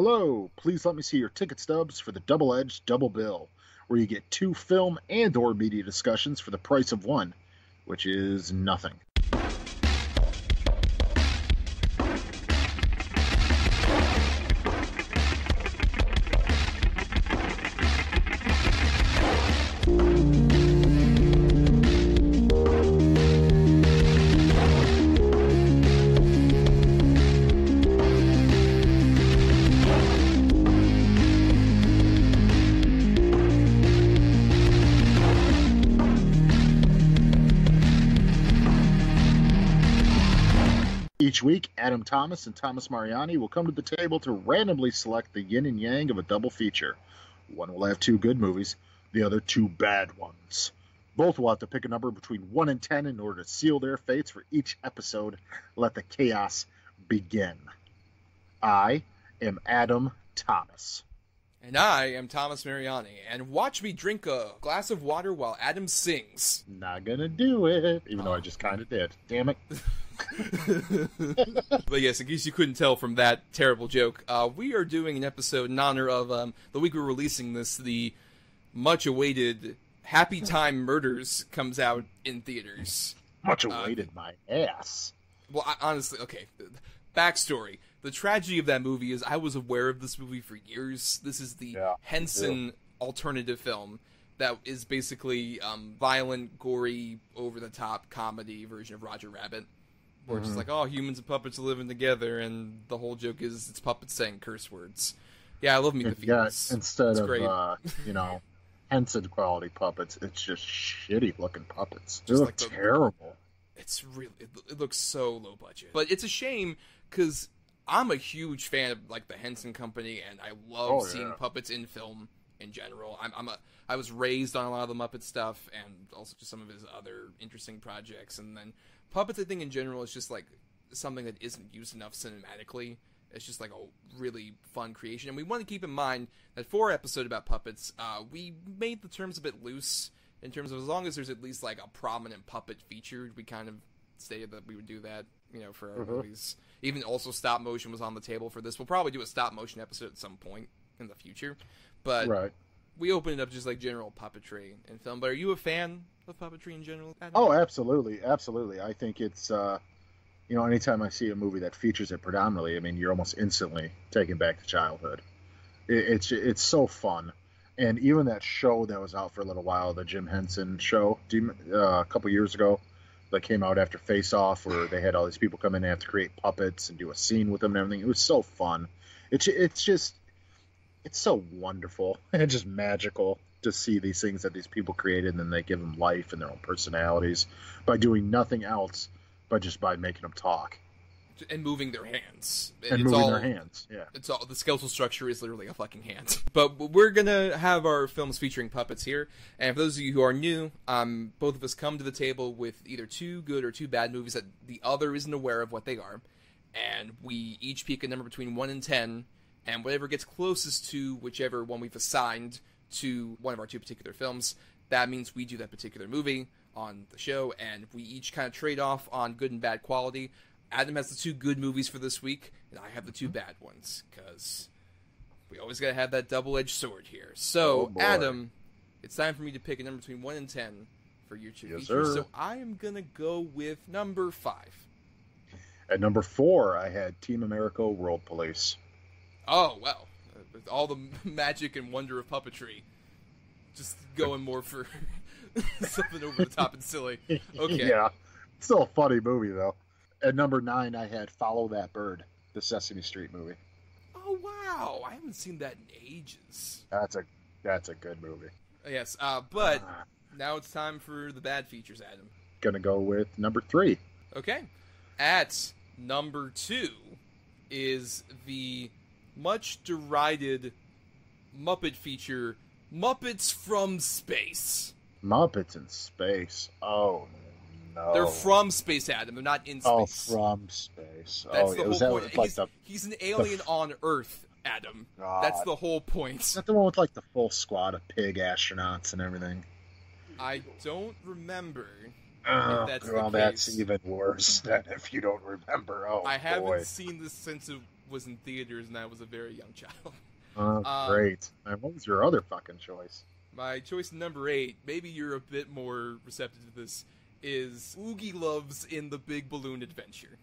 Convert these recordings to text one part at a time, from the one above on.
Hello, please let me see your ticket stubs for the double-edged double bill, where you get two film and/or media discussions for the price of one, which is nothing. Each week, Adam Thomas and Thomas Mariani will come to the table to randomly select the yin and yang of a double feature. One will have two good movies, the other two bad ones. Both will have to pick a number between 1 and 10 in order to seal their fates for each episode. Let the chaos begin. I am Adam Thomas. And I am Thomas Mariani, and watch me drink a glass of water while Adam sings. Not gonna do it, even though I just kind of did. Damn it. But yes, in case you couldn't tell from that terrible joke, we are doing an episode in honor of the week we're releasing this. The much-awaited Happytime Murders comes out in theaters. Much awaited, my ass. Well, honestly, okay, backstory. The tragedy of that movie is I was aware of this movie for years. This is the Henson alternative film that is basically violent, gory, over-the-top comedy version of Roger Rabbit. Where it's just like, oh, humans and puppets are living together, and the whole joke is it's puppets saying curse words. Yeah, I love Meet the Feebles. Yeah, instead of, Henson quality puppets, it's just shitty-looking puppets. They look terrible. It's really, it looks so low budget. But it's a shame, because I'm a huge fan of, like, the Henson Company, and I love seeing puppets in film in general. I was raised on a lot of the Muppet stuff, and also just some of his other interesting projects, and then puppets, I think, in general, is just, like, something that isn't used enough cinematically. It's just, like, a really fun creation. And we want to keep in mind that for our episode about puppets, we made the terms a bit loose in terms of as long as there's at least, like, a prominent puppet featured, we kind of stated that we would do that, you know, for our movies. Even also stop motion was on the table for this. We'll probably do a stop motion episode at some point in the future. But we opened it up just, like, general puppetry in film. But are you a fan of puppetry in general, Adam? Oh, absolutely, absolutely. I think it's, anytime I see a movie that features it predominantly, I mean, you're almost instantly taken back to childhood. It's so fun. And even that show that was out for a little while, the Jim Henson show, a couple years ago, that came out after Face Off, where they had all these people come in and have to create puppets and do a scene with them and everything. It was so fun. It's so wonderful and just magical to see these things that these people created, and then they give them life and their own personalities by doing nothing else but just by making them talk and moving their hands. Yeah. It's all, the skeletal structure is literally a fucking hand. But we're gonna have our films featuring puppets here, and for those of you who are new, both of us come to the table with either two good or two bad movies that the other isn't aware of what they are, and we each pick a number between 1 and 10, and whatever gets closest to whichever one we've assigned to one of our two particular films, that means we do that particular movie on the show, and we each kind of trade off on good and bad quality. Adam has the two good movies for this week, and I have the two bad ones, because we always gotta have that double-edged sword here. So, Adam, it's time for me to pick a number between 1 and 10 for your two features. Sir. So I am gonna go with number 5. At number 4, I had Team America World Police. Oh, well. With all the magic and wonder of puppetry. Just going more for something over the top and silly. Okay. Yeah. Still a funny movie, though. At number 9, I had Follow That Bird, the Sesame Street movie. Oh, wow. I haven't seen that in ages. That's a good movie. Yes, but now it's time for the bad features, Adam. Gonna go with number 3. Okay. At number 2 is the much derided Muppet feature, Muppets From Space. Muppets in Space. Oh, no. They're from space, Adam. They're not in space. Oh, from space. That's the whole point. He's an alien on Earth, Adam. God. That's the whole point. Is that the one with, like, the full squad of pig astronauts and everything? I don't remember. That's even worse than if you don't remember. Oh, I haven't seen this since was in theaters and I was a very young child. Great. And what was your other fucking choice? My choice number 8, maybe you're a bit more receptive to this, is Oogie Loves in The Big Balloon Adventure.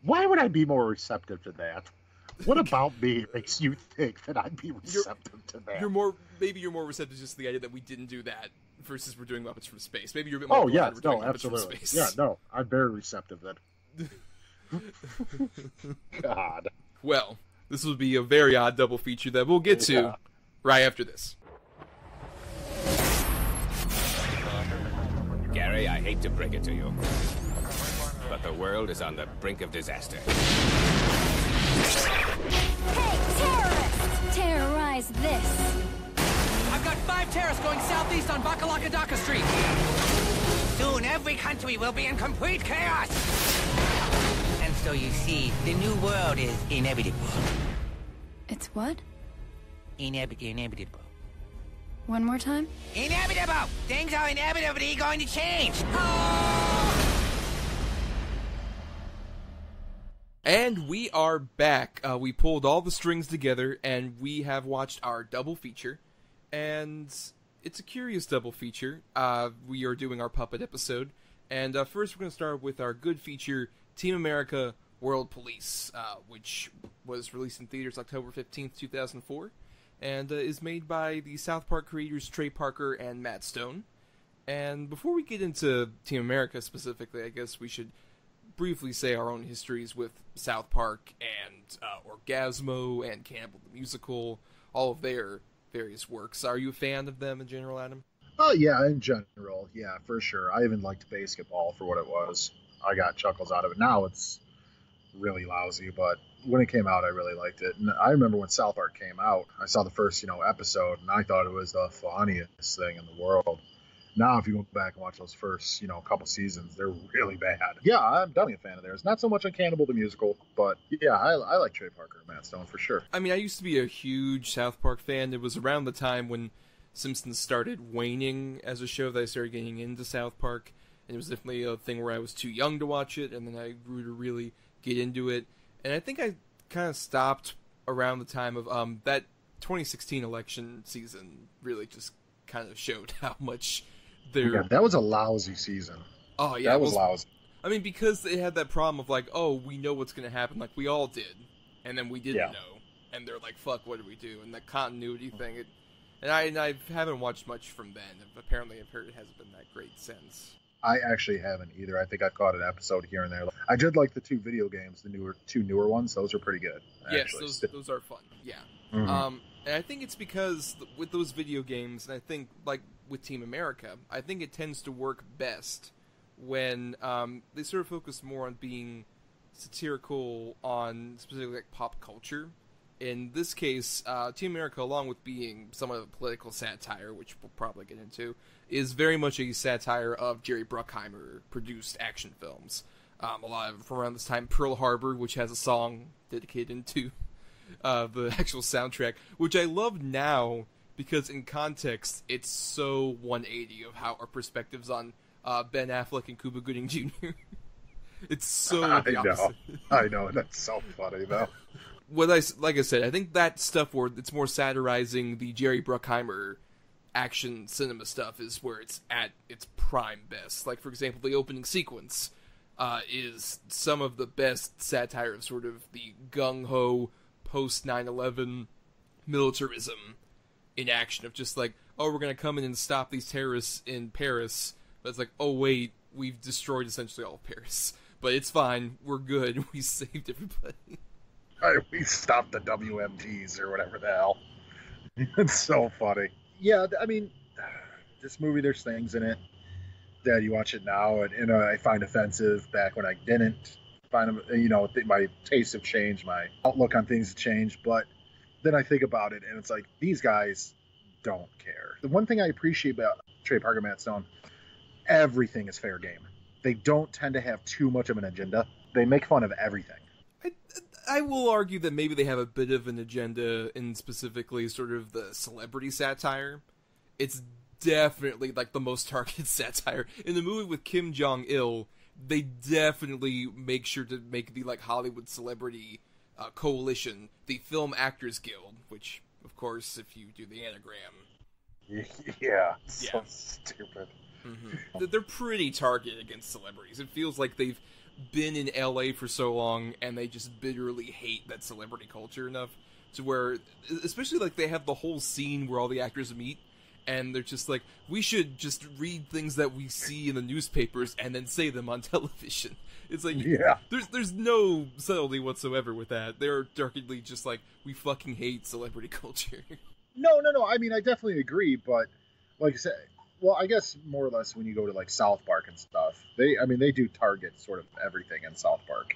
Why would I be more receptive to that? What about me makes you think that I'd be receptive to that? Maybe you're more receptive just to the idea that we didn't do that versus we're doing Muppets from Space. Maybe you're a bit more glad we're doing Muppets from Space. Yeah, no, I'm very receptive then. God. Well, this will be a very odd double feature that we'll get to right after this. Gary, I hate to break it to you, but the world is on the brink of disaster. Hey, terrorists! Terrorize this. I've got 5 terrorists going southeast on Bakalakadaka Street. Soon every country will be in complete chaos. And so you see, the new world is inevitable. It's what? Inevitable. One more time? Inevitable! Things are inevitably going to change. And we are back. We pulled all the strings together, and we have watched our double feature. And it's a curious double feature. We are doing our puppet episode. And first we're going to start with our good feature, Team America World Police, which was released in theaters October 15th, 2004. And is made by the South Park creators Trey Parker and Matt Stone. And before we get into Team America specifically, I guess we should briefly say our own histories with South Park and Orgasmo and Campbell the Musical, all of their various works. Are you a fan of them in general, Adam? Oh, yeah, in general. Yeah, for sure. I even liked Basketball for what it was. I got chuckles out of it. Now it's really lousy, but when it came out, I really liked it. And I remember when South Park came out, I saw the first, episode, and I thought it was the funniest thing in the world. Now, if you go back and watch those first, couple seasons, they're really bad. Yeah, I'm definitely a fan of theirs. Not so much on Cannibal the Musical, but yeah, I like Trey Parker and Matt Stone for sure. I mean, I used to be a huge South Park fan. It was around the time when Simpsons started waning as a show that I started getting into South Park. And it was definitely a thing where I was too young to watch it, and then I grew to really get into it. And I think I kind of stopped around the time of that 2016 election season really just kind of showed how much Yeah, that was a lousy season. Oh, yeah. That was lousy. I mean, because they had that problem of like, oh, we know what's going to happen, like we all did, and then we didn't know. And they're like, fuck, what do we do? And that continuity thing, and I haven't watched much from then. Apparently, I've heard it hasn't been that great since. I actually haven't either. I think I caught an episode here and there. I did like the 2 video games, the two newer ones. Those are pretty good. Yes, those are fun. Yeah. Mm-hmm. And I think it's because with those video games, and I think like with Team America, I think it tends to work best when they sort of focus more on being satirical on specifically like pop culture. In this case, Team America, along with being somewhat of a political satire, which we'll probably get into, is very much a satire of Jerry Bruckheimer produced action films. A lot of from around this time, Pearl Harbor, which has a song dedicated to the actual soundtrack, which I love now because in context, it's so 180 of how our perspectives on Ben Affleck and Cuba Gooding Jr. It's so the opposite. I know, that's so funny though. Like I said, I think that stuff where it's more satirizing the Jerry Bruckheimer action cinema stuff is where it's at its prime best. Like, for example, the opening sequence is some of the best satire of sort of the gung-ho post 9/11 militarism in action of just like, oh, we're going to come in and stop these terrorists in Paris. But it's like, oh, wait, we've destroyed essentially all of Paris. But it's fine. We're good. We saved everybody. We stopped the WMDs or whatever the hell. It's so funny. Yeah, I mean, this movie, there's things in it that you watch it now and I find offensive. Back when I didn't find them, my tastes have changed, my outlook on things have changed. But then I think about it, and it's like, these guys don't care. The one thing I appreciate about Trey Parker, Matt Stone, everything is fair game. They don't tend to have too much of an agenda. They make fun of everything. I will argue that maybe they have a bit of an agenda in specifically sort of the celebrity satire. It's definitely like the most targeted satire. In the movie with Kim Jong-il, they definitely make sure to make the like Hollywood celebrity coalition, the Film Actors Guild, which, of course, if you do the anagram... Yeah, so stupid. Mm-hmm. They're pretty targeted against celebrities. It feels like they've been in LA for so long, and they just bitterly hate that celebrity culture enough to where, especially like they have the whole scene where all the actors meet, and they're just like, we should just read things that we see in the newspapers and then say them on television. It's like, there's no subtlety whatsoever with that. They're darkly just like, we fucking hate celebrity culture. No. I mean, I definitely agree, but like I said, well, I guess more or less when you go to like South Park and stuff, they do target sort of everything in South Park.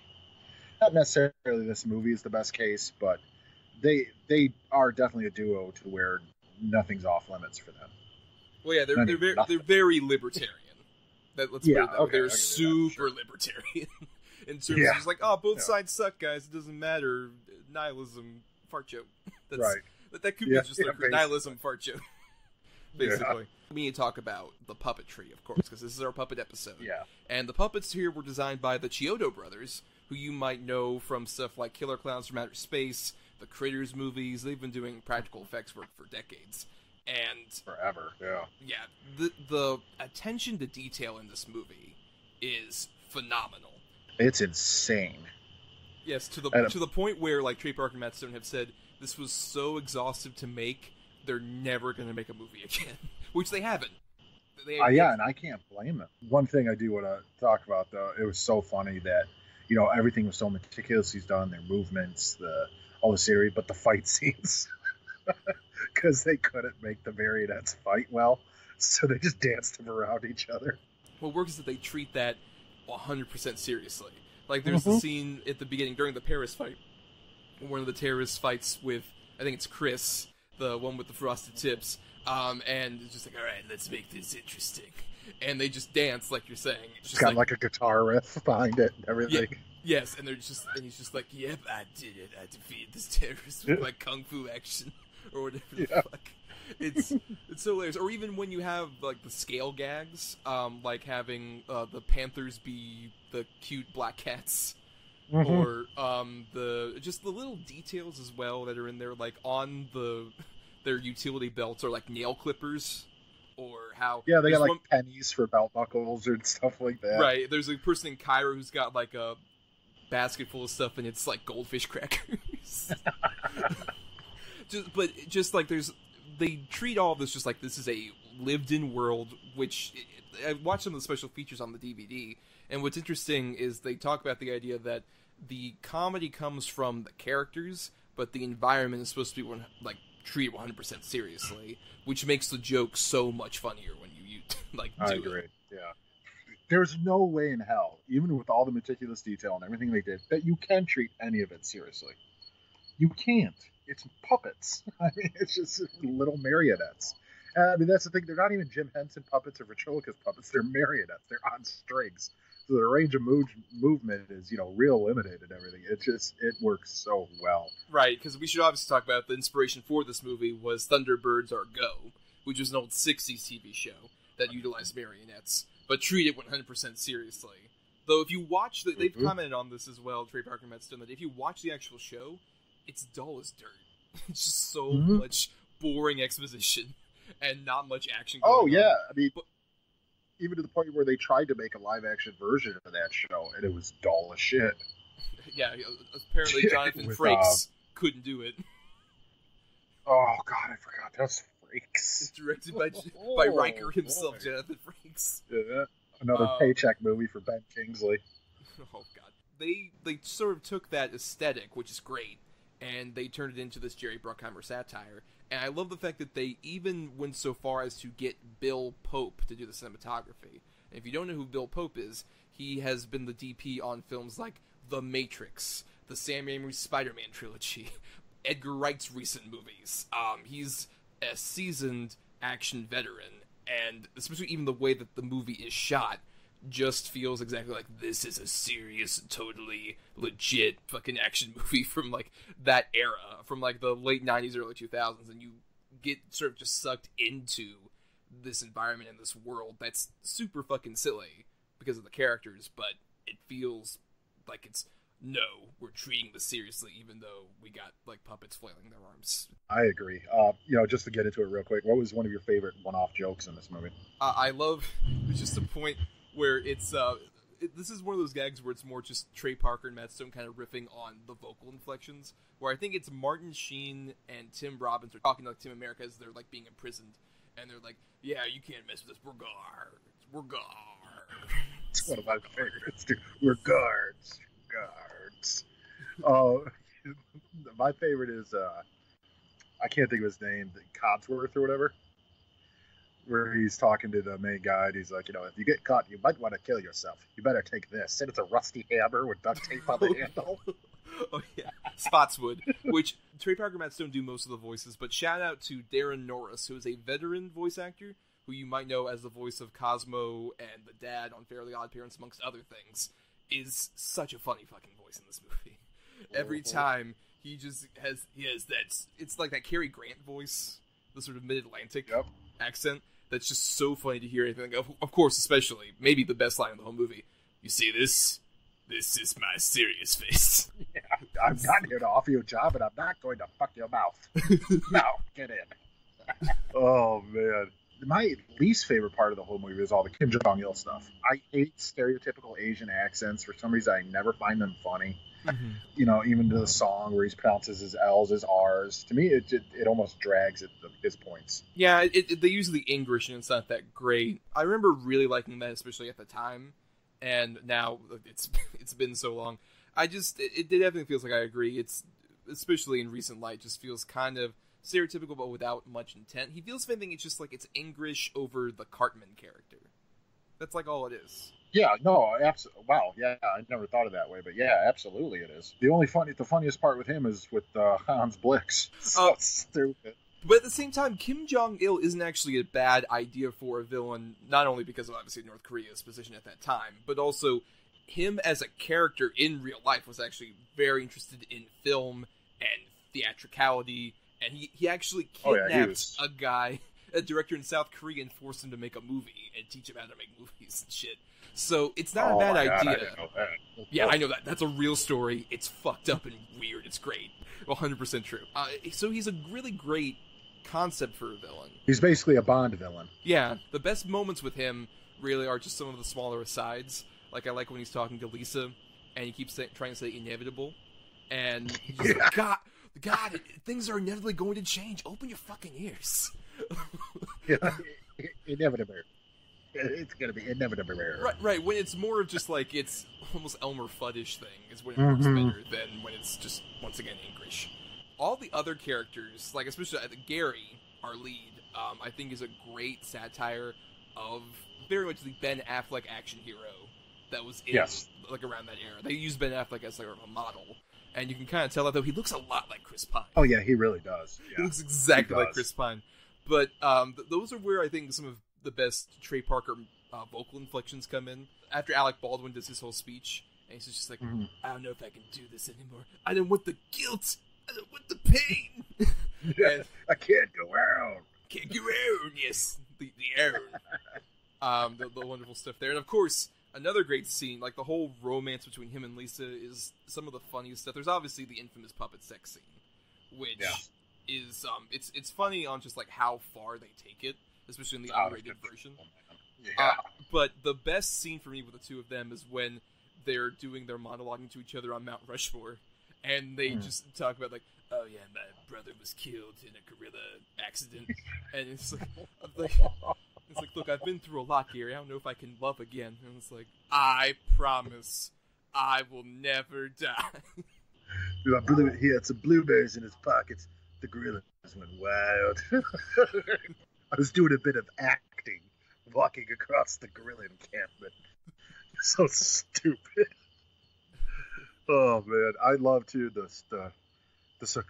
Not necessarily this movie is the best case, but they are definitely a duo to where nothing's off limits for them. Well, yeah, they're very libertarian. Let's put it that way. They're super libertarian in terms of just like, oh, both sides suck, guys. It doesn't matter. Nihilism, fart joke. That's, right. That could be just like nihilism, fart joke. Basically. We need to talk about the puppetry, of course, because this is our puppet episode. Yeah. And the puppets here were designed by the Chiodo brothers, who you might know from stuff like Killer Clowns from Outer Space, the Critters movies. They've been doing practical effects work for decades. And forever, yeah. The attention to detail in this movie is phenomenal. It's insane. Yes, to the point where like Trey Parker and Matt Stone have said this was so exhaustive to make, they're never going to make a movie again, which they haven't. And I can't blame them. One thing I do want to talk about, though, it was so funny that everything was so meticulously done, their movements, all the scenery, but the fight scenes. Because they couldn't make the marionettes fight well, so they just danced them around each other. What works is that they treat that 100% seriously. Like, there's the scene at the beginning, during the Paris fight, one of the terrorists fights with, I think it's Chris, the one with the frosted tips, and it's just like, all right, let's make this interesting. And they just dance, like you're saying. It's got like a guitar riff behind it and everything. Yeah, yes, and he's just like, yep, I did it. I defeated this terrorist with my kung fu action. Or whatever the fuck. It's so hilarious. Or even when you have like the scale gags, like having the Panthers be the cute black cats, or the little details as well that are in there, like on their utility belts are like nail clippers, or how they got like pennies for belt buckles and stuff like that. Right. There's a person in Cairo who's got like a basket full of stuff and it's like goldfish crackers. Just like they treat all of this just like this is a lived-in world, which I watched some of the special features on the DVD, and what's interesting is they talk about the idea that the comedy comes from the characters, but the environment is supposed to be treated 100% seriously, which makes the joke so much funnier when you I agree. Yeah. There's no way in hell, even with all the meticulous detail and everything they did, that you can treat any of it seriously. You can't. It's puppets. I mean, it's just little marionettes. I mean, that's the thing. They're not even Jim Henson puppets or ventriloquist puppets. They're marionettes. They're on strings. So the range of movement is, real limited and everything. It works so well. Right, because we should obviously talk about the inspiration for this movie was Thunderbirds Are Go, which was an old 60s TV show that utilized marionettes, but treated 100% seriously. Though if you watch, they've commented on this as well, Trey Parker and Matt Stone, that if you watch the actual show, it's dull as dirt. It's just so much boring exposition and not much action going on. I mean, even to the point where they tried to make a live-action version of that show, and it was dull as shit. Yeah, apparently Jonathan Frakes couldn't do it. Oh, God, I forgot. That's Frakes. It's directed by Riker himself, Jonathan Frakes. Yeah, another paycheck movie for Ben Kingsley. Oh, God. They sort of took that aesthetic, which is great, and they turned it into this Jerry Bruckheimer satire. And I love the fact that they even went so far as to get Bill Pope to do the cinematography. And if you don't know who Bill Pope is, he has been the DP on films like The Matrix, the Sam Raimi Spider-Man trilogy, Edgar Wright's recent movies. He's a seasoned action veteran, and especially even the way that the movie is shot just feels exactly like this is a serious, totally legit fucking action movie from like that era, from like the late 90s, early 2000s, and you get sort of just sucked into this environment and this world that's super fucking silly because of the characters, but it feels like it's no, we're treating this seriously, even though we got like puppets flailing their arms. I agree. Just to get into it real quick, what was one of your favorite one-off jokes in this movie? I love, there's just a point where it's, this is one of those gags where it's more just Trey Parker and Matt Stone kind of riffing on the vocal inflections, where I think it's Martin Sheen and Tim Robbins are talking to like Tim America as they're like being imprisoned, and they're like, yeah, you can't mess with us, we're guards. We're guards. It's one of my favorites, too. We're guards. My favorite is, I can't think of his name, Codsworth or whatever, where he's talking to the main guy, and he's like, if you get caught, you might want to kill yourself. You better take this. And it's a rusty hammer with duct tape on the handle. Oh, yeah. Spotswood, which Trey Parker and Matt Stone do most of the voices, but shout out to Darren Norris, who is a veteran voice actor, who you might know as the voice of Cosmo and the dad on Fairly Odd Parents, amongst other things, is such a funny fucking voice in this movie. Every time, he has that, it's like that Cary Grant voice, the sort of mid-Atlantic accent, that's just so funny to hear anything. Of course, especially, maybe the best line of the whole movie, you see this? This is my serious face. Yeah, I'm not here to offer you a job, and I'm not going to fuck your mouth. Now, get in. Oh, man. My least favorite part of the whole movie is all the Kim Jong-il stuff. I hate stereotypical Asian accents. For some reason, I never find them funny. Mm-hmm. Even to the song where he pronounces his L's as R's. To me, it almost drags at his points. Yeah, they use the English, and it's not that great. I remember really liking that, especially at the time. And now it's been so long. It definitely feels like I agree. It's, especially in recent light, just feels kind of stereotypical, but without much intent. He feels, if anything, it's just like it's English over the Cartman character. That's like all it is. Yeah, no, absolutely. Wow, yeah, I never thought of it that way, but yeah, absolutely it is. The funniest part with him is with Hans Blix. So stupid. But at the same time, Kim Jong-il isn't actually a bad idea for a villain, not only because of obviously North Korea's position at that time, but also him as a character in real life was actually very interested in film and theatricality, and he actually kidnapped a director in South Korea, and forced him to make a movie and teach him how to make movies and shit. So it's not a bad idea. God, I didn't know that. Yeah, I know that. That's a real story. It's fucked up and weird. It's great. 100% true. So he's a really great concept for a villain. He's basically a Bond villain. Yeah, the best moments with him really are just some of the smaller asides. Like, I like when he's talking to Lisa, and he keeps trying to say inevitable, and he's just like, God, things are inevitably going to change. Open your fucking ears. Yeah, inevitable. It's going to be inevitable. Right. When it's more of just like, it's almost Elmer Fudd-ish thing is when it works better than when it's just, once again, English. All the other characters, like especially Gary, our lead, I think is a great satire of very much the Ben Affleck action hero that was in like around that era. They used Ben Affleck as like a model, and you can kind of tell that though he looks a lot like Chris Pine. Oh yeah, he really does. Yeah. He looks exactly like Chris Pine. But those are where I think some of the best Trey Parker vocal inflections come in. After Alec Baldwin does his whole speech, and he's just like, I don't know if I can do this anymore. I don't want the guilt. I don't want the pain. And I can't go out. Can't go out. Yes, the air. The wonderful stuff there, and of course another great scene, like the whole romance between him and Lisa, is some of the funniest stuff. There's obviously the infamous puppet sex scene, which is it's funny on just like how far they take it, especially in the unrated version. Yeah. But the best scene for me with the two of them is when they're doing their monologuing to each other on Mount Rushmore, and they just talk about like, oh yeah, my brother was killed in a gorilla accident, and it's like, look, I've been through a lot, Gary. I don't know if I can love again. And it's like, I promise, I will never die. He had some blueberries in his pockets. The gorillas went wild. I was doing a bit of acting, walking across the gorilla encampment. So stupid. Oh man, I love too the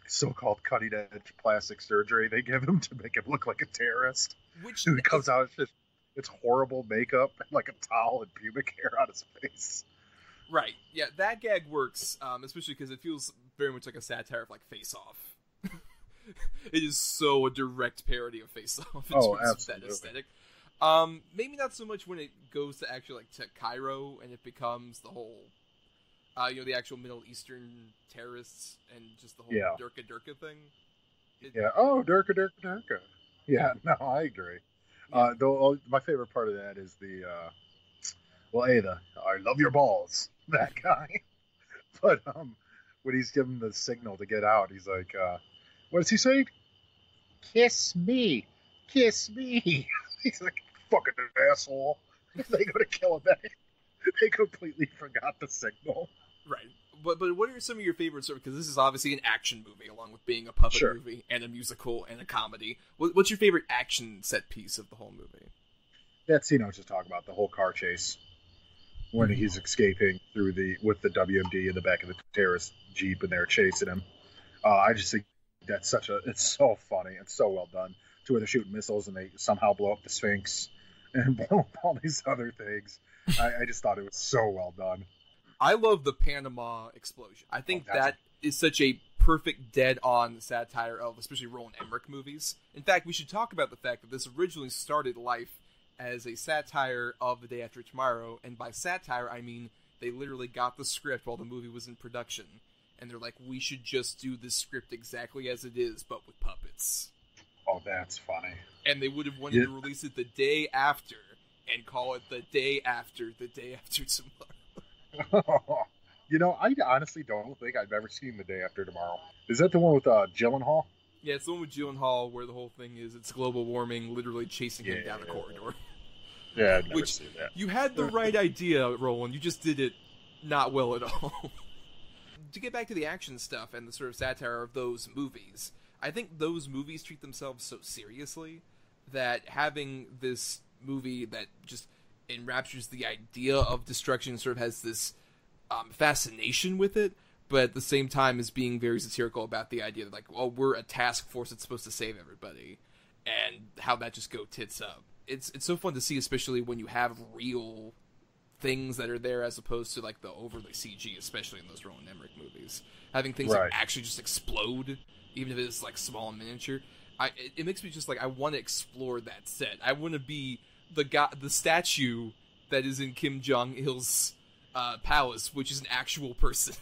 so-called cutting-edge plastic surgery they give him to make him look like a terrorist. Which he comes out, it's horrible makeup and like a towel and pubic hair on his face. Right. Yeah, that gag works, especially because it feels very much like a satire of like Face Off. It is so a direct parody of Face Off in terms of that aesthetic. Maybe not so much when it goes to actually like to Cairo and it becomes the whole The actual Middle Eastern terrorists and just the whole Durka Durka thing. Durka Durka Durka. Yeah, no, I agree. Yeah. Though my favorite part of that is I love your balls, that guy. But when he's giving the signal to get out, he's like, what does he say? Kiss me. Kiss me. He's like, fucking asshole. They go to kill him. They completely forgot the signal. Right. But what are some of your favorites? Because this is obviously an action movie, along with being a puppet movie and a musical and a comedy. What's your favorite action set piece of the whole movie? That scene I was just talking about, the whole car chase. When he's escaping with the WMD in the back of the terrorist Jeep and they're chasing him. I just think that's it's so funny and so well done. To where they're shooting missiles and they somehow blow up the Sphinx and blow up all these other things. I just thought it was so well done. I love the Panama explosion. I think that is such a perfect dead-on satire of especially Roland Emmerich movies. In fact, we should talk about the fact that this originally started life as a satire of The Day After Tomorrow, and by satire, I mean they literally got the script while the movie was in production, and they're like, we should just do this script exactly as it is, but with puppets. Oh, that's funny. And they would have wanted to release it the day after, and call it The Day After Tomorrow. I honestly don't think I've ever seen The Day After Tomorrow. Is that the one with Gyllenhaal? Yeah, it's the one with Gyllenhaal where the whole thing is it's global warming literally chasing him down a corridor. Yeah, I've never seen that. You had the right idea, Roland. You just did it not well at all. To get back to the action stuff and the sort of satire of those movies, I think those movies treat themselves so seriously that having this movie that just enraptures the idea of destruction sort of has this fascination with it, but at the same time is being very satirical about the idea that, like, well, we're a task force that's supposed to save everybody, and how that just go tits up. It's so fun to see, especially when you have real things that are there as opposed to, like, the overly CG, especially in those Roland Emmerich movies. Having things that actually just explode, even if it's, like, small and miniature. It makes me just, like, I want to explore that set. I want to be the statue that is in Kim Jong-il's palace, which is an actual person.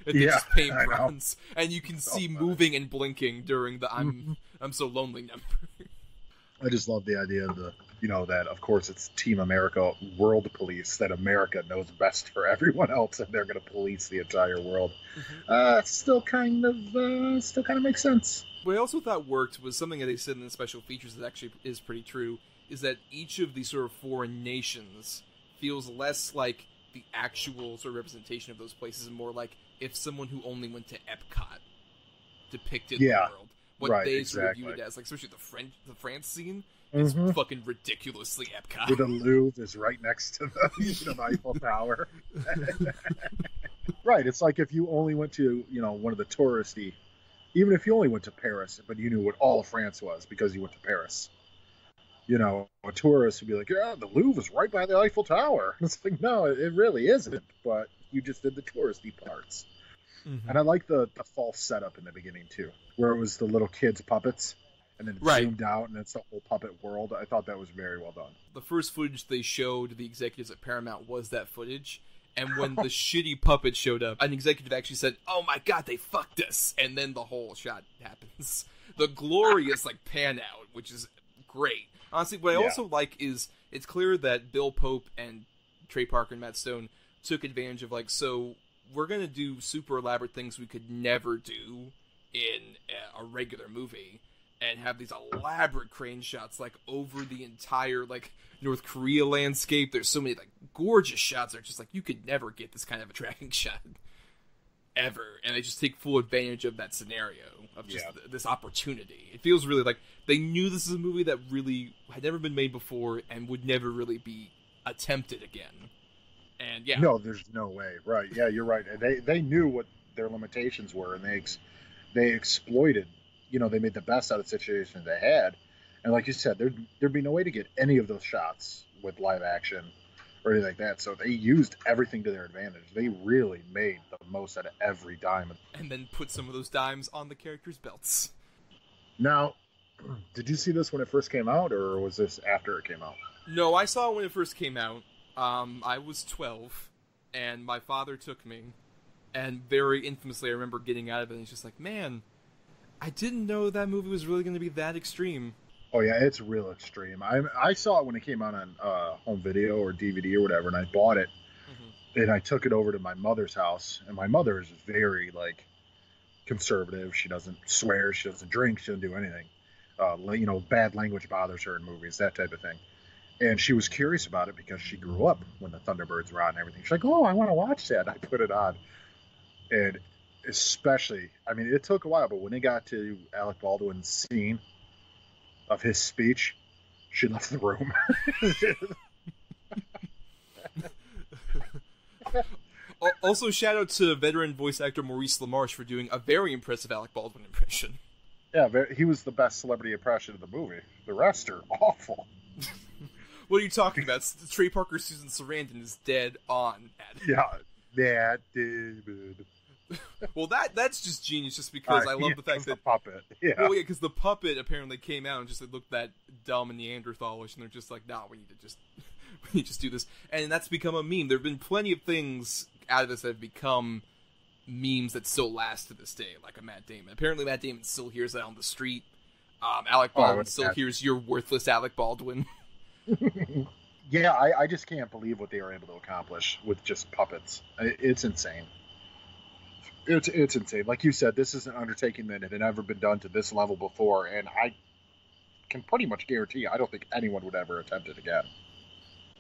And they just paint bronze, and you can see moving and blinking during the I'm so lonely number. I just love the idea of that of course it's Team America World Police, that America knows best for everyone else and they're going to police the entire world. It still kind of makes sense. What I also thought worked was something that they said in the special features that actually is pretty true, is that each of these sort of foreign nations feels less like the actual sort of representation of those places and more like if someone who only went to Epcot depicted the world. What they sort of view it as, like, especially the France scene is fucking ridiculously Epcot. Where the Louvre is right next to the Eiffel Tower. Right, it's like if you only went to, one of the touristy, even if you only went to Paris, but you knew what all of France was because you went to Paris. A tourist would be like, yeah, the Louvre is right by the Eiffel Tower. And it's like, no, it really isn't, but you just did the touristy parts. Mm-hmm. And I like the false setup in the beginning, too, where it was the little kids' puppets, and then it zoomed out, and it's the whole puppet world. I thought that was very well done. The first footage they showed the executives at Paramount was that footage, and when the shitty puppet showed up, an executive actually said, oh my god, they fucked us, and then the whole shot happens. The glorious, like, pan out, which is great. Honestly, what I also like is it's clear that Bill Pope and Trey Parker and Matt Stone took advantage of, like, so we're going to do super elaborate things we could never do in a regular movie and have these elaborate crane shots, like, over the entire, like, North Korea landscape. There's so many, like, gorgeous shots that are just, like, you could never get this kind of a tracking shot ever. And they just take full advantage of that scenario, of just this opportunity. It feels really like they knew this is a movie that really had never been made before and would never really be attempted again. And no, there's no way. Right? Yeah, you're right. And they knew what their limitations were, and they exploited. They made the best out of the situation they had. And like you said, there'd be no way to get any of those shots with live action or anything like that. So they used everything to their advantage. They really made the most out of every dime. And then put some of those dimes on the characters' belts. Now, did you see this when it first came out, or was this after it came out? No, I saw it when it first came out. I was 12, and my father took me, And very infamously, I remember getting out of it, and it's just like, man, I didn't know that movie was really going to be that extreme. Oh yeah, it's real extreme. I saw it when it came out on home video or DVD or whatever, and I bought it, and I took it over to my mother's house, and my mother is very like conservative. She doesn't swear, she doesn't drink, she doesn't do anything. Bad language bothers her in movies, that type of thing. And she was curious about it because she grew up when the Thunderbirds were on and everything. She's like, "Oh, I want to watch that." And I put it on, and especially, I mean, it took a while, but when it got to Alec Baldwin's scene of his speech, she left the room. Also, shout out to veteran voice actor Maurice LaMarche for doing a very impressive Alec Baldwin impression. Yeah, he was the best celebrity impression of the movie. The rest are awful. What are you talking about? Trey Parker, Susan Sarandon is dead on. Yeah, that David. Well, that's just genius, just because I love the fact that the puppet. Yeah. Well, yeah, because the puppet apparently came out and just looked that dumb and Neanderthalish, and they're just like, "Nah, we need to just do this," and that's become a meme. There have been plenty of things out of this that have become memes that still last to this day, like a Matt Damon. Apparently, Matt Damon still hears that on the street. Alec Baldwin still hears "You're worthless, Alec Baldwin." Yeah, I just can't believe what they were able to accomplish with just puppets. It's insane. It's insane. Like you said, this is an undertaking that had never been done to this level before, and I can pretty much guarantee I don't think anyone would ever attempt it again.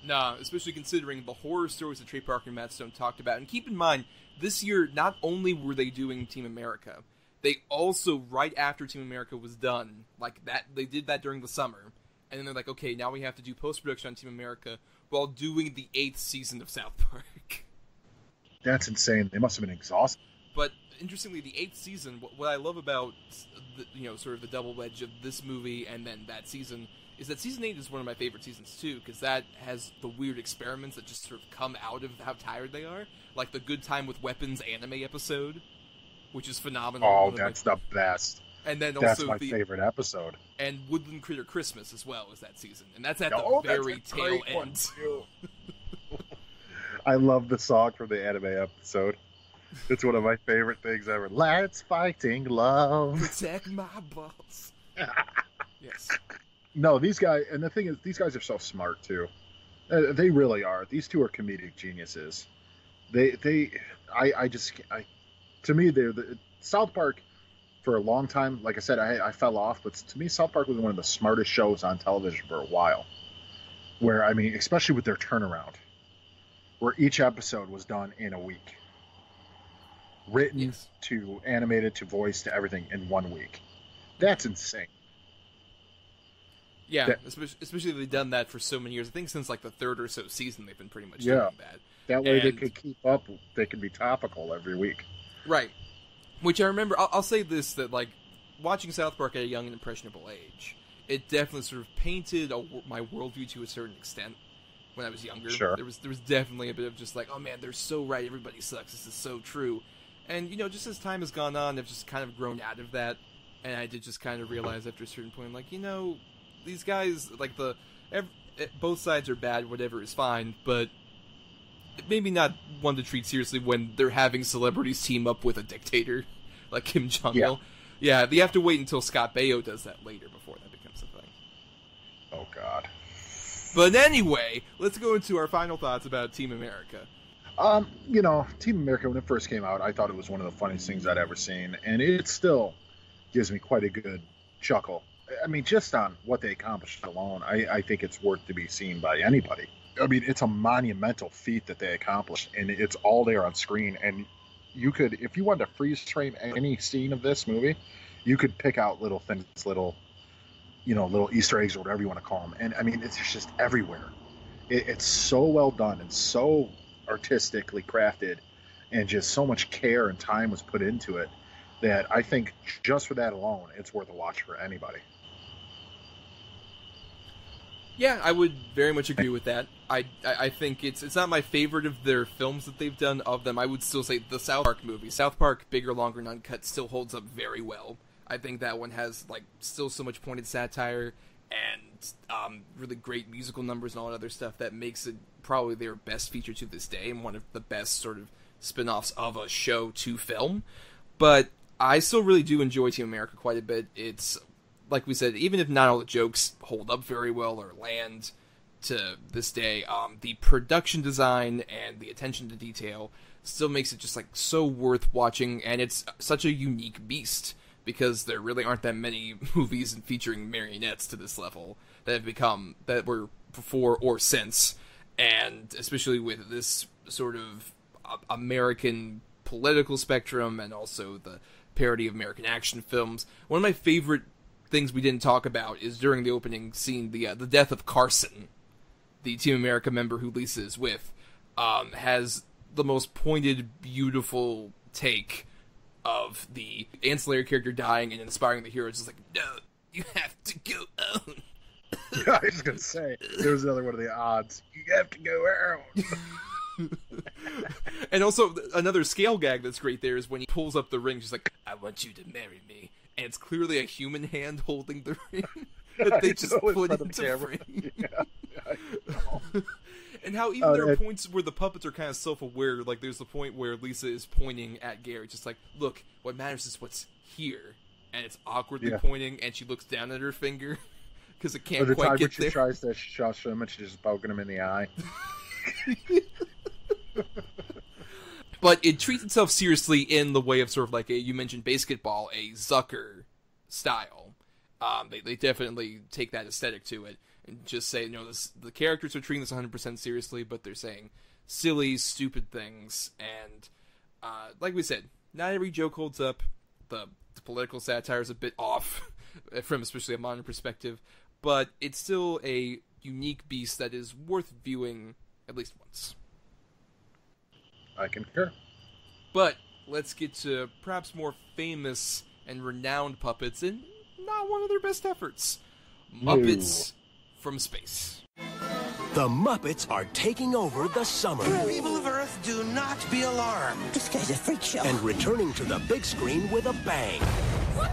Nah, especially considering the horror stories that Trey Parker and Matt Stone talked about. And keep in mind, this year, not only were they doing Team America, they also, right after Team America was done, like that, they did that during the summer, and then they're like, okay, now we have to do post-production on Team America while doing the 8th season of South Park. That's insane. They must have been exhausted. But interestingly, the 8th season, what I love about sort of the double edge of this movie and then that season is that season 8 is one of my favorite seasons too, because that has the weird experiments that just sort of come out of how tired they are, like the Good Time with Weapons anime episode, which is phenomenal. Oh, that's the best. And then that's also my favorite episode. And Woodland Critter Christmas as well is that season, and that's at the very tail end. I love the song from the anime episode. It's one of my favorite things ever. Let's fighting love. Protect my balls. Yes. No, these guys, and the thing is, these guys are so smart too. They really are. These two are comedic geniuses. To me, they're South Park. For a long time, like I said, I fell off, but to me, South Park was one of the smartest shows on television for a while. Where, I mean, especially with their turnaround, where each episode was done in a week. Written to animated to voice to everything in 1 week. That's insane. Yeah, especially they've done that for so many years. I think since like the 3rd or so season, they've been pretty much doing that. That way they could keep up. They could be topical every week. Right. Which I remember, I'll say this, that like watching South Park at a young and impressionable age, it definitely sort of painted my worldview to a certain extent when I was younger. Sure. There was definitely a bit of just like, oh man, they're so right, everybody sucks, this is so true. And, just as time has gone on, I've just kind of grown out of that, and I did just kind of realize after a certain point, like, these guys, like, both sides are bad, whatever is fine, but maybe not one to treat seriously when they're having celebrities team up with a dictator, like Kim Jong-il. Yeah, they have to wait until Scott Baio does that later before that becomes a thing. Oh, God. But anyway, let's go into our final thoughts about Team America. Team America, when it first came out, I thought it was one of the funniest things I'd ever seen, and it still gives me quite a good chuckle. I mean, just on what they accomplished alone, I think it's worth to be seen by anybody. I mean, it's a monumental feat that they accomplished, and it's all there on screen, and you could, if you wanted to freeze frame any scene of this movie, you could pick out little things, little Easter eggs or whatever you want to call them, and I mean, it's just everywhere. It's so well done and so artistically crafted, and just so much care and time was put into it that I think just for that alone, it's worth a watch for anybody. Yeah, I would very much agree with that. I think it's not my favorite of their films that they've done. Of them, I would still say the South Park movie. South Park, Bigger, Longer, and Uncut still holds up very well. I think that one has still so much pointed satire and really great musical numbers and all that other stuff that makes it probably their best feature to this day, and one of the best sort of spin-offs of a show to film. But I still really do enjoy Team America quite a bit. It's, like we said, even if not all the jokes hold up very well or land to this day, the production design and the attention to detail still makes it just like so worth watching, and it's such a unique beast because there really aren't that many movies featuring marionettes to this level that were before or since, and especially with this sort of American political spectrum and also the parody of American action films. One of my favorite things we didn't talk about is during the opening scene, the death of Carson, the Team America member who Lisa is with, has the most pointed, beautiful take of the ancillary character dying and inspiring the hero. It's just like, no, you have to go on. Yeah, I was going to say, there's another one of the odds. You have to go out. And also, another scale gag that's great there is when he pulls up the ring, just like, I want you to marry me. And it's clearly a human hand holding the ring that they just put into frame. Yeah, I know. And how even there are points where the puppets are kind of self-aware. Like, there's the point where Lisa is pointing at Gary, just like, look, what matters is what's here. And it's awkwardly pointing, and she looks down at her finger because it can't quite get there. She tries to shush him, and she's just poking him in the eye. But it treats itself seriously in the way of sort of like you mentioned basketball, a Zucker style. They definitely take that aesthetic to it and just say, the characters are treating this 100% seriously, but they're saying silly, stupid things. And like we said, not every joke holds up. The political satire is a bit off from especially a modern perspective, but it's still a unique beast that is worth viewing at least once. I concur. But let's get to perhaps more famous and renowned puppets and not one of their best efforts. Muppets from Space. The Muppets are taking over the summer. People of Earth, do not be alarmed. This guy's a freak show. And returning to the big screen with a bang. Whoopee!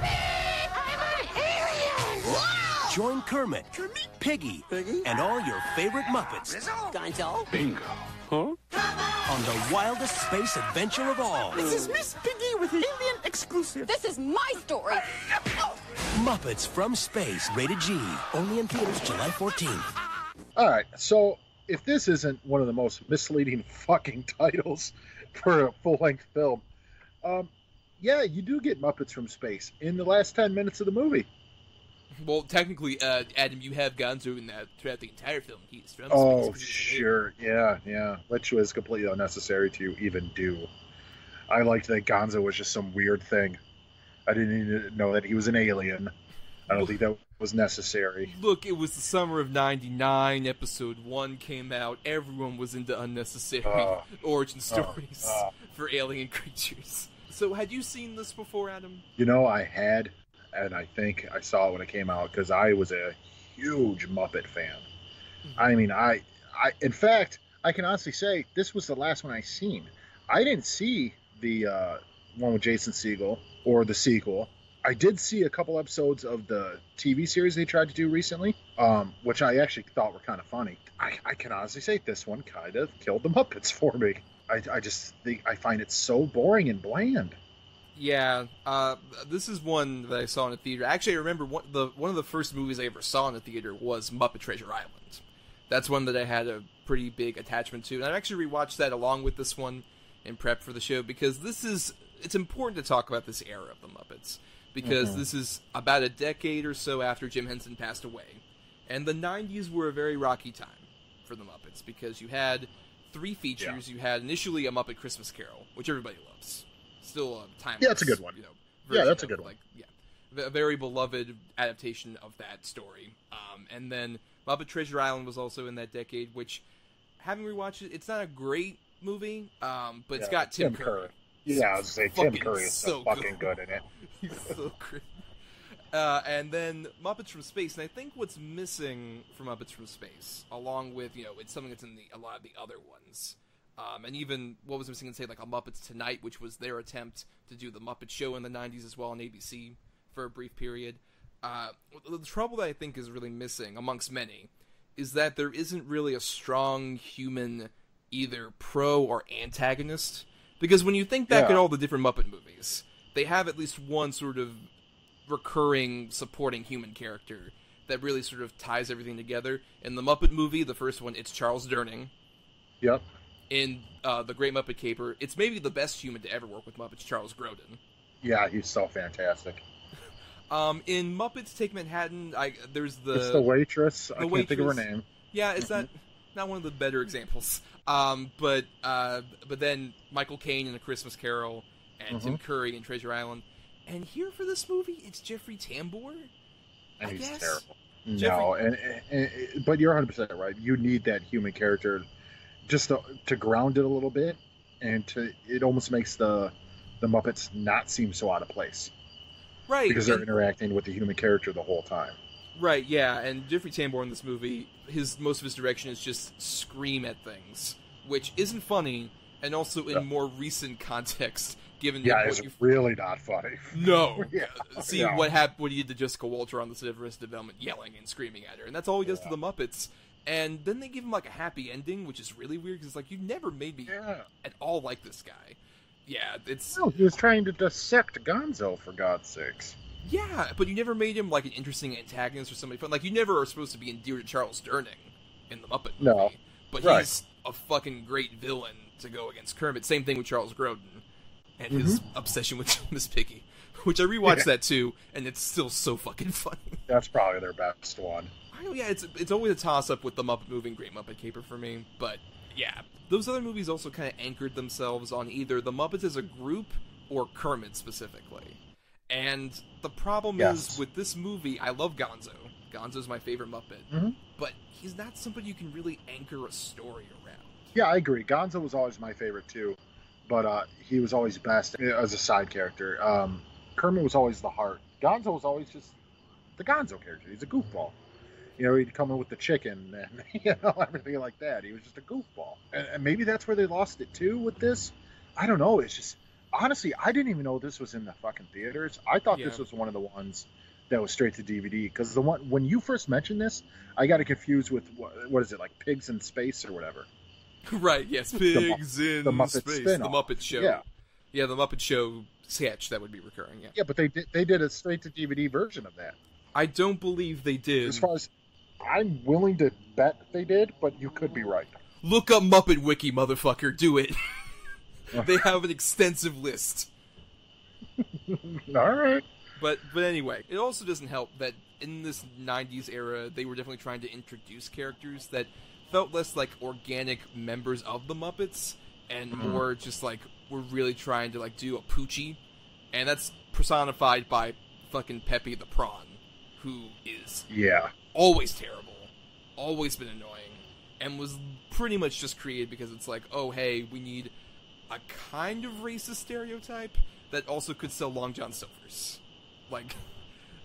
I'm an alien! Wow! Join Kermit, Piggy, and all your favorite Muppets. Gonzo? Bingo. Huh? On the wildest space adventure of all. This is Miss Piggy with Alien Exclusive. This is my story. Muppets from Space, rated G. Only in theaters July 14th. All right, so if this isn't one of the most misleading fucking titles for a full-length film, yeah, you do get Muppets from Space in the last 10 minutes of the movie. Well, technically, Adam, you have Gonzo in that throughout the entire film. He's from Oh, Space. sure, yeah, which was completely unnecessary to even do. I liked that Gonzo was just some weird thing. I didn't even know that he was an alien. I don't think that was necessary. Look, it was the summer of '99. Episode 1 came out. Everyone was into unnecessary origin stories for alien creatures. So, had you seen this before, Adam? I had, and I think I saw it when it came out because I was a huge Muppet fan. Mm-hmm. I mean, in fact, I can honestly say this was the last one I seen. I didn't see the one with Jason Segel or the sequel. I did see a couple episodes of the TV series they tried to do recently, which I actually thought were kind of funny. I can honestly say this one kind of killed the Muppets for me. I just think I find it so boring and bland. Yeah, this is one that I saw in a theater. Actually, I remember one of the first movies I ever saw in a theater was Muppet Treasure Island. That's one that I had a pretty big attachment to, and I actually rewatched that along with this one in prep for the show because it's important to talk about this era of the Muppets. Because this is about a decade or so after Jim Henson passed away. And the 90s were a very rocky time for the Muppets, because you had 3 features. Yeah. You had initially A Muppet Christmas Carol, which everybody loves. Still a timeless. Yeah, that's a good one. Yeah, that's a good one. A very beloved adaptation of that story. And then Muppet Treasure Island was also in that decade, which, having rewatched it, it's not a great movie, but it's got Tim Curry. Yeah, I was going to say, Tim Curry is so fucking good in it. He's so great. And then Muppets from Space, and I think what's missing from Muppets from Space, along with, it's something that's in a lot of the other ones, and even what was missing in, say, like A Muppets Tonight, which was their attempt to do the Muppet Show in the 90s as well on ABC for a brief period. The trouble that I think is really missing, amongst many, is that there isn't really a strong human either pro or antagonist Because when you think back at all the different Muppet movies, they have at least one sort of recurring supporting human character that really sort of ties everything together. In the Muppet movie, the first one, it's Charles Durning. Yep. In The Great Muppet Caper, it's maybe the best human to ever work with Muppets, Charles Grodin. Yeah, he's so fantastic. In Muppets Take Manhattan, there's It's the waitress. I can't think of her name. Yeah, it's not one of the better examples. But then Michael Caine in A Christmas Carol and Tim Curry in Treasure Island. And here for this movie, it's Jeffrey Tambor. And he's guess. terrible. Jeffrey... No, but you're 100% right. You need that human character just to ground it a little bit, and it almost makes the Muppets not seem so out of place. Right. Because they're interacting with the human character the whole time. Right, yeah, and Jeffrey Tambor in this movie, most of his direction is just scream at things, which isn't funny, and also in more recent context, given it's really not funny. No. See what he did to Jessica Walter on the set of Arrested Development, yelling and screaming at her, and that's all he does to the Muppets. And then they give him, like, a happy ending, which is really weird, because it's like, you never made me at all like this guy. Yeah, it's... No, he was trying to dissect Gonzo, for God's sakes. Yeah, but you never made him, like, an interesting antagonist or somebody fun. Like, you never are supposed to be endeared to Charles Durning in the Muppet movie. No. But he's a fucking great villain to go against Kermit. Same thing with Charles Grodin and his obsession with Miss Piggy, which I rewatched that too, and it's still so fucking funny. That's probably their best one. I know, yeah, it's always a toss-up with the Muppet movie and Great Muppet Caper for me, but yeah. Those other movies also kind of anchored themselves on either the Muppets as a group or Kermit specifically. And the problem is, with this movie, I love Gonzo. Gonzo's my favorite Muppet. But he's not somebody you can really anchor a story around. Yeah, I agree. Gonzo was always my favorite, too. But he was always best as a side character. Kermit was always the heart. Gonzo was always just the Gonzo character. He's a goofball. You know, he'd come in with the chicken and, everything like that. He was just a goofball. And maybe that's where they lost it, too, with this. I don't know. It's just... Honestly, I didn't even know this was in the fucking theaters. I thought this was one of the ones that was straight to DVD. Because the one when you first mentioned this, I got it confused with, what is it, like Pigs in Space or whatever. Right, yes, Pigs in the Muppet Space. Spin-off. The Muppet Show. Yeah, the Muppet Show sketch that would be recurring, Yeah, but they did a straight-to-DVD version of that. I don't believe they did. As far as... I'm willing to bet they did, but you could be right. Look up Muppet Wiki, motherfucker. Do it. They have an extensive list. All right. But anyway, it also doesn't help that in this 90s era, they were definitely trying to introduce characters that felt less like organic members of the Muppets and more just like we're really trying to like do a Poochie. And that's personified by fucking Pepe the Prawn, who is always terrible, always been annoying, and was pretty much just created because it's like, oh, hey, we need a kind of racist stereotype that also could sell Long John Silver's. Like,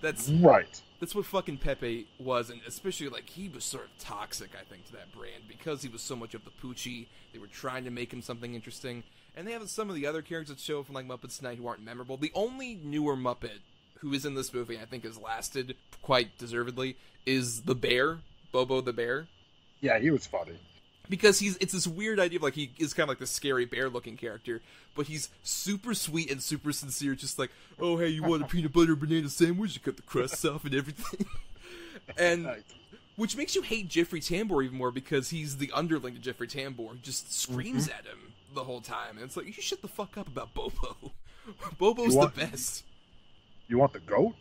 that's what fucking Pepe was, and especially, like, he was sort of toxic, I think, to that brand, because he was so much of the Poochie. They were trying to make him something interesting, and they have some of the other characters that show up from, like, Muppets Tonight who aren't memorable. The only newer Muppet who is in this movie, I think has lasted quite deservedly, is the bear, Bobo the bear. Yeah, he was funny. Because it's this weird idea of, like, he is kind of like this scary bear-looking character, but he's super sweet and super sincere, just like, oh, hey, you want a peanut butter banana sandwich? You cut the crusts off and everything. And, which makes you hate Jeffrey Tambor even more, because he's the underling to Jeffrey Tambor, who just screams at him the whole time. And it's like, you shut the fuck up about Bobo. Bobo's the best. You want the goat?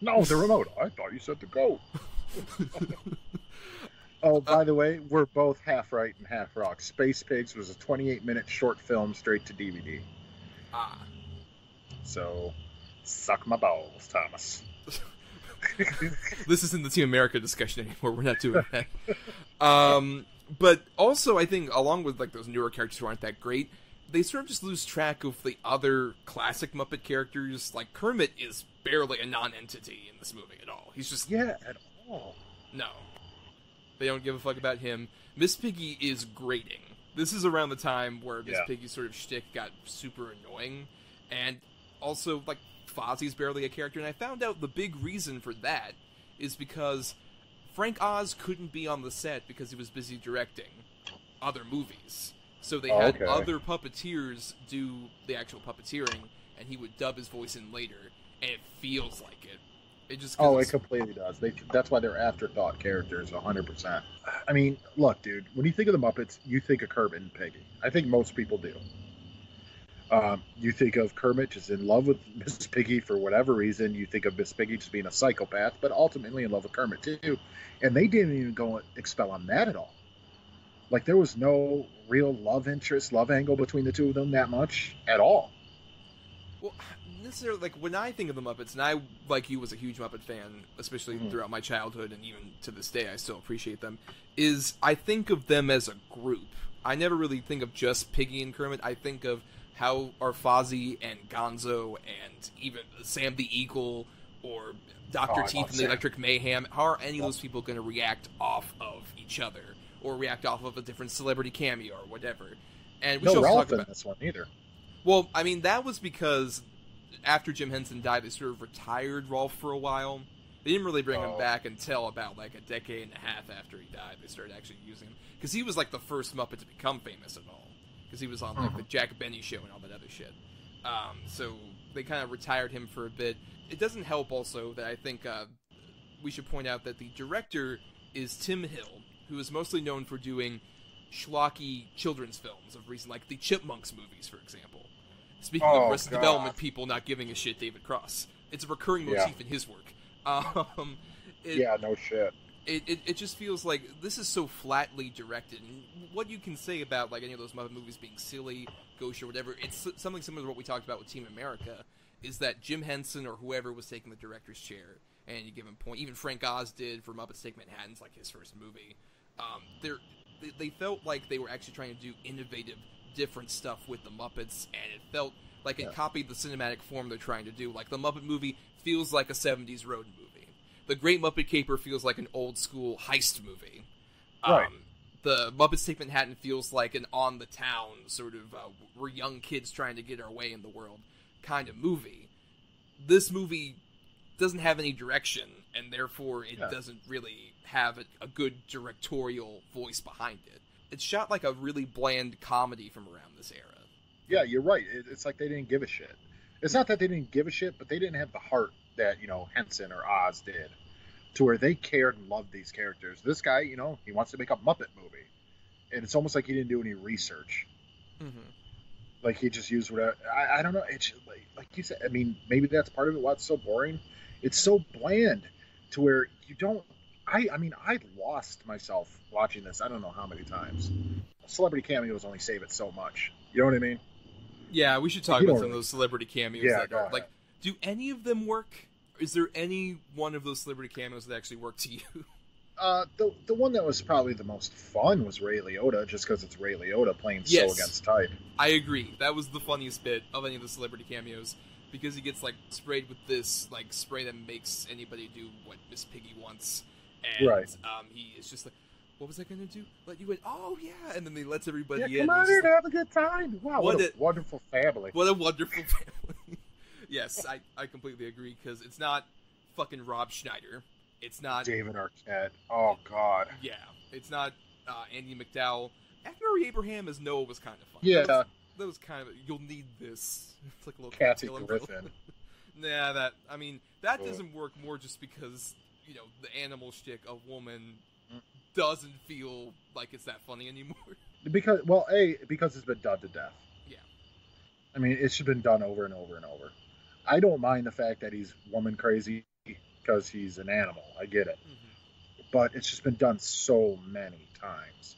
No, the remote. I thought you said the goat. Oh, by the way, we're both half right and half wrong. Space Pigs was a 28-minute short film straight to DVD. So, suck my balls, Thomas. This isn't the Team America discussion anymore. We're not doing that. But also, I think, along with like those newer characters who aren't that great, they sort of just lose track of the other classic Muppet characters. Like, Kermit is barely a non-entity in this movie at all. He's just... Yeah, at all. No. They don't give a fuck about him. Miss Piggy is grating. This is around the time where Miss Piggy's sort of shtick got super annoying. And also, like, Fozzie's barely a character. And I found out the big reason for that is because Frank Oz couldn't be on the set because he was busy directing other movies. So they had other puppeteers do the actual puppeteering, and he would dub his voice in later, and it feels like it. It just it completely does. That's why they're afterthought characters, 100%. I mean, look, dude, when you think of the Muppets, you think of Kermit and Piggy. I think most people do. You think of Kermit just in love with Miss Piggy for whatever reason. You think of Miss Piggy just being a psychopath, but ultimately in love with Kermit too. And they didn't even go expel on that at all. Like, there was no real love angle between the two of them that much at all. Well, necessarily, like, when I think of the Muppets, and I, like you, was a huge Muppet fan, especially throughout my childhood, and even to this day, I still appreciate them, is I think of them as a group. I never really think of just Piggy and Kermit. I think of how are Fozzie and Gonzo and even Sam the Eagle or Dr. Teeth and the Electric Mayhem, how are any of those people going to react off of each other? Or react off of a different celebrity cameo or whatever. And we should also talk about this one either. Well, I mean, that was because after Jim Henson died, they sort of retired Rolf for a while. They didn't really bring him back until about like a decade and a half after he died. They started actually using him. Because he was like the first Muppet to become famous at all. Because he was on like the Jack Benny show and all that other shit. So they kind of retired him for a bit. It doesn't help also that I think we should point out that the director is Tim Hill, who is mostly known for doing schlocky children's films of recent, like the Chipmunks movies, for example. Speaking of Arrested Development people not giving a shit, David Cross. It's a recurring motif in his work. No shit. It just feels like this is so flatly directed. And what you can say about like any of those Muppet movies being silly, gauche, or whatever, it's something similar to what we talked about with Team America, is that Jim Henson or whoever was taking the director's chair, and you give him point. Even Frank Oz did for Muppets Take Manhattan's like his first movie. They felt like they were actually trying to do innovative, different stuff with the Muppets, and it felt like it copied the cinematic form they're trying to do. Like, the Muppet movie feels like a 70s road movie. The Great Muppet Caper feels like an old-school heist movie. Right. The Muppets Take Manhattan feels like an on-the-town sort of, we're young kids trying to get our way in the world kind of movie. This movie doesn't have any direction, and therefore it doesn't really have a good directorial voice behind it. It's shot like a really bland comedy from around this era. Yeah, you're right. It's like they didn't give a shit. It's not that they didn't give a shit, but they didn't have the heart that, Henson or Oz did, to where they cared and loved these characters. This guy, he wants to make a Muppet movie, and it's almost like he didn't do any research. Mm-hmm. Like, he just used whatever. I don't know. It's like you said. I mean, maybe that's part of it. Why it's so boring. It's so bland to where you don't. I lost myself watching this. I don't know how many times. Celebrity cameos only save it so much. You know what I mean? Yeah, we should talk about some of those celebrity cameos. Like, do any of them work? Is there any one of those celebrity cameos that actually work to you? The one that was probably the most fun was Ray Liotta, just because it's Ray Liotta playing so against type. I agree. That was the funniest bit of any of the celebrity cameos, because he gets like sprayed with this like spray that makes anybody do what Miss Piggy wants, and he is just like, "What was I going to do? Let you in? Oh yeah!" And then he lets everybody in. Come on here to have a good time. Wow, what a wonderful family! What a wonderful family! Yes, I completely agree, because it's not fucking Rob Schneider. It's not David Arquette. Oh God. Yeah, it's not Andy McDowell. Mary Abraham as Noah was kind of fun. Yeah, that was kind of, you'll need this. It's like a little Kathy Griffin. Nah, that doesn't work more just because the animal shtick of woman doesn't feel like it's that funny anymore. Because it's been done to death. Yeah. I mean, it's been done over and over and over. I don't mind the fact that he's woman crazy because he's an animal. I get it. Mm-hmm. But it's just been done so many times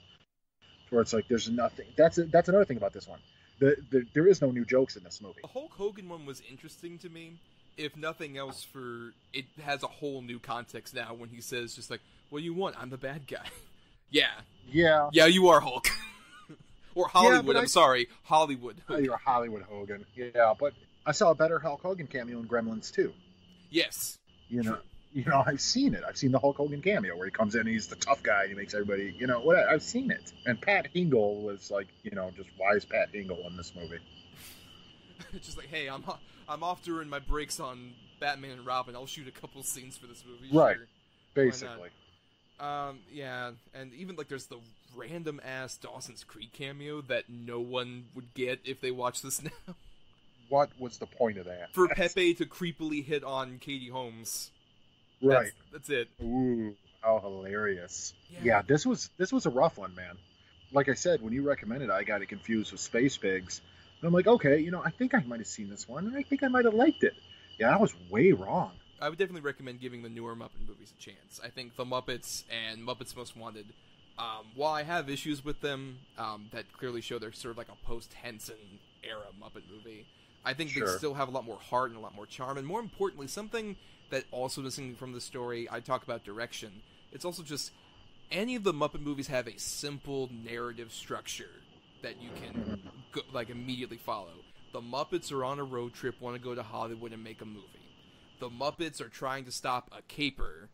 where it's like there's nothing. That's another thing about this one. There is no new jokes in this movie. The Hulk Hogan one was interesting to me, if nothing else, for it has a whole new context now when he says just like, "What do you want? I'm the bad guy." Yeah, you are Hulk. Or Hollywood. I'm sorry, Hollywood. Oh, you're Hollywood Hogan. Yeah, but I saw a better Hulk Hogan cameo in Gremlins 2. Yes. I've seen it. I've seen the Hulk Hogan cameo where he comes in and he's the tough guy and he makes everybody, what? I've seen it. And Pat Hingle was like, just why is Pat Hingle in this movie? It's just like, hey, I'm off during my breaks on Batman and Robin. I'll shoot a couple scenes for this movie. Right. Sure. Basically. Yeah, and even like there's the random ass Dawson's Creek cameo that no one would get if they watched this now. What was the point of that? For Pepe to creepily hit on Katie Holmes. Right. That's it. Ooh, how hilarious. Yeah, this was a rough one, man. Like I said, when you recommended it, I got it confused with Space Pigs. And I'm like, okay, I think I might have seen this one, and I think I might have liked it. Yeah, I was way wrong. I would definitely recommend giving the newer Muppet movies a chance. I think The Muppets and Muppets Most Wanted, while I have issues with them that clearly show they're sort of like a post-Henson era Muppet movie, I think they still have a lot more heart and a lot more charm. And more importantly, something that also missing from the story, I talk about direction, it's also just any of the Muppet movies have a simple narrative structure that you can immediately follow. The Muppets are on a road trip, want to go to Hollywood and make a movie. The Muppets are trying to stop a caper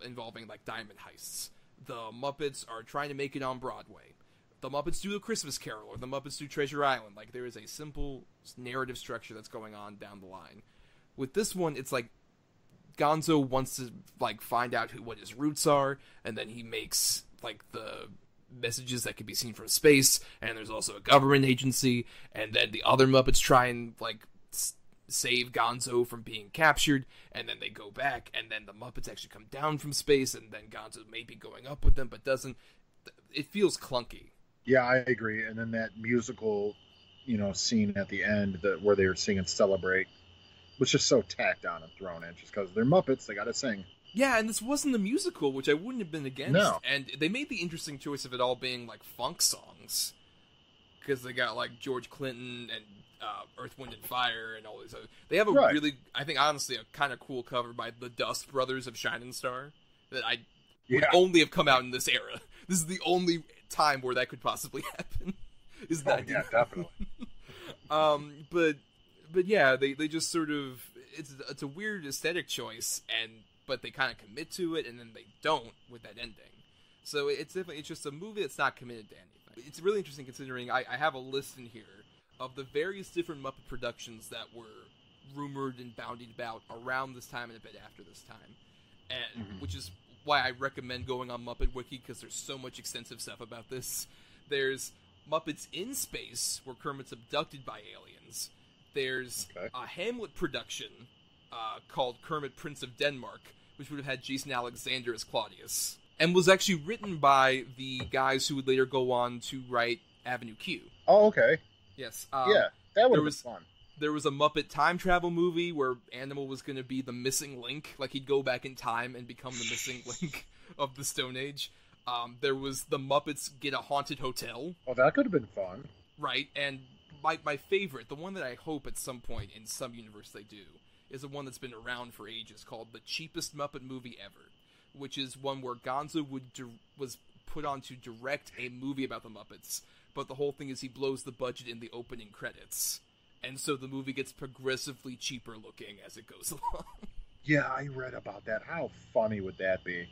involving like diamond heists. The Muppets are trying to make it on Broadway. The Muppets do A Christmas Carol, or the Muppets do Treasure Island. Like, there is a simple narrative structure that's going on down the line. With this one, it's like Gonzo wants to like find out what his roots are, and then he makes like the messages that can be seen from space, and there's also a government agency, and then the other Muppets try and like save Gonzo from being captured, and then they go back, and then the Muppets actually come down from space, and then Gonzo may be going up with them, but doesn't. It feels clunky. Yeah, I agree. And then that musical, scene at the end where they were singing "Celebrate" was just so tacked on and thrown in, just because they're Muppets, they got to sing. Yeah, and this wasn't a musical, which I wouldn't have been against. No. And they made the interesting choice of it all being like funk songs, because they got like George Clinton and Earth, Wind, and Fire and all these other. They have a really, I think, honestly, a kind of cool cover by the Dust Brothers of Shining Star that would only have come out in this era. This is the only time where that could possibly happen. Yeah, definitely. But yeah, they just sort of it's a weird aesthetic choice, but they kind of commit to it, and then they don't with that ending. So it's just a movie that's not committed to anything. It's really interesting considering I have a list in here of the various different Muppet productions that were rumored and boundied about around this time and a bit after this time, and which is why I recommend going on Muppet Wiki, because there's so much extensive stuff about this. There's Muppets in Space, where Kermit's abducted by aliens. There's a Hamlet production called Kermit, Prince of Denmark, which would have had Jason Alexander as Claudius, and was actually written by the guys who would later go on to write Avenue Q. Oh, okay. Yes. Yeah, that would have been fun. There was a Muppet time travel movie where Animal was going to be the missing link. Like, he'd go back in time and become the missing link of the Stone Age. There was the Muppets Get a Haunted Hotel. Oh, that could have been fun. Right, and my favorite, the one that I hope at some point in some universe they do, is the one that's been around for ages, called The Cheapest Muppet Movie Ever, which is one where Gonzo was put on to direct a movie about the Muppets, but the whole thing is he blows the budget in the opening credits. And so the movie gets progressively cheaper looking as it goes along. Yeah, I read about that. How funny would that be?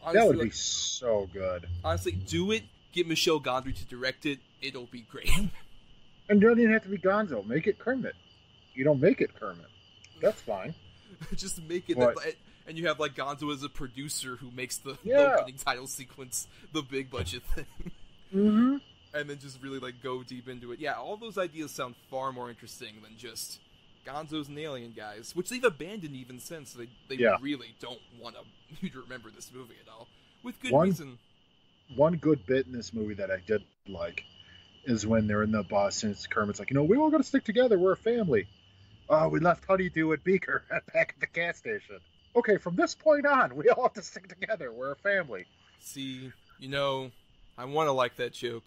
Honestly, that would be so good. Honestly, do it. Get Michel Gondry to direct it. It'll be great. And it doesn't even have to be Gonzo. Make it Kermit. You don't make it Kermit. That's fine. Just make it and you have like Gonzo as a producer who makes the opening title sequence the big budget thing. Mm-hmm. And then just really like go deep into it. Yeah, all those ideas sound far more interesting than just Gonzo's an alien, guys, which they've abandoned even since. They really don't want you to remember this movie at all, with good reason. One good bit in this movie that I did like is when they're in the bus and Kermit's like, we all got to stick together. We're a family. Oh, we left Honeydew and Beaker back at the gas station. Okay, from this point on, we all have to stick together. We're a family. See, I want to like that joke.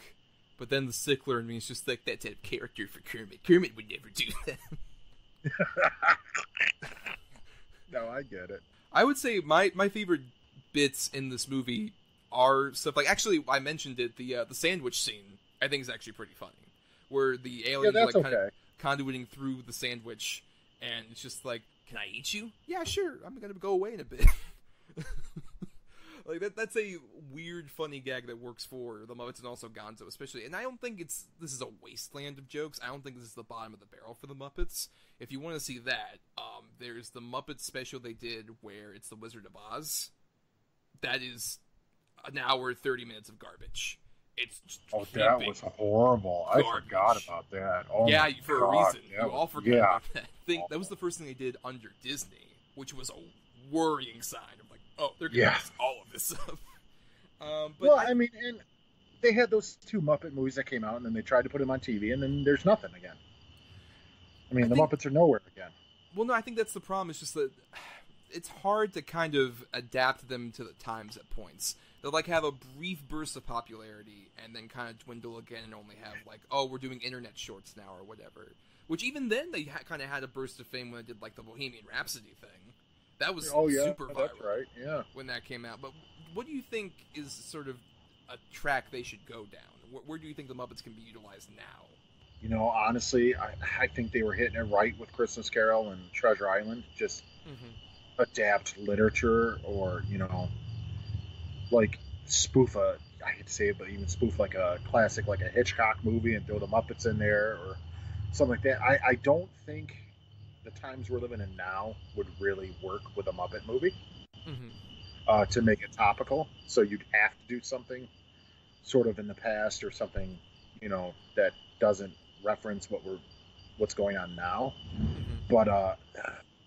But then the stickler in me is just like, that's a character for Kermit. Kermit would never do that. No, I get it. I would say my favorite bits in this movie are stuff like, actually, I mentioned it, the sandwich scene, I think is actually pretty funny. Where the aliens are kind of conduiting through the sandwich, and it's just like, can I eat you? Yeah, sure. I'm going to go away in a bit. Like that's a weird, funny gag that works for the Muppets and also Gonzo, especially. And I don't think this is a wasteland of jokes. I don't think this is the bottom of the barrel for the Muppets. If you want to see that, there's the Muppet special they did where it's the Wizard of Oz. That is an hour 30 minutes of garbage. It's just that was horrible. I forgot about that. Oh yeah, my for God. a reason. Yeah. You all forgot about that. I think that was the first thing they did under Disney, which was a worrying sign of like, oh, they're going to miss all of this stuff. But I mean, and they had those 2 Muppet movies that came out, and then they tried to put them on TV, and then there's nothing again. I mean, the Muppets are nowhere again. Well, no, I think that's the problem. It's just that it's hard to kind of adapt them to the times at points. They'll like have a brief burst of popularity and then kind of dwindle again and only have like, oh, we're doing internet shorts now or whatever. Which even then they kind of had a burst of fame when they did like the Bohemian Rhapsody thing. That was super viral. That's right. Yeah. When that came out. But what do you think is sort of a track they should go down? Where do you think the Muppets can be utilized now? You know, honestly, I think they were hitting it right with Christmas Carol and Treasure Island. Just adapt literature or, you know, like spoof I hate to say it, but even spoof like a classic, like a Hitchcock movie and throw the Muppets in there or something like that. I don't think the times we're living in now would really work with a Muppet movie to make it topical. So you'd have to do something sort of in the past or something, you know, that doesn't reference what's going on now. But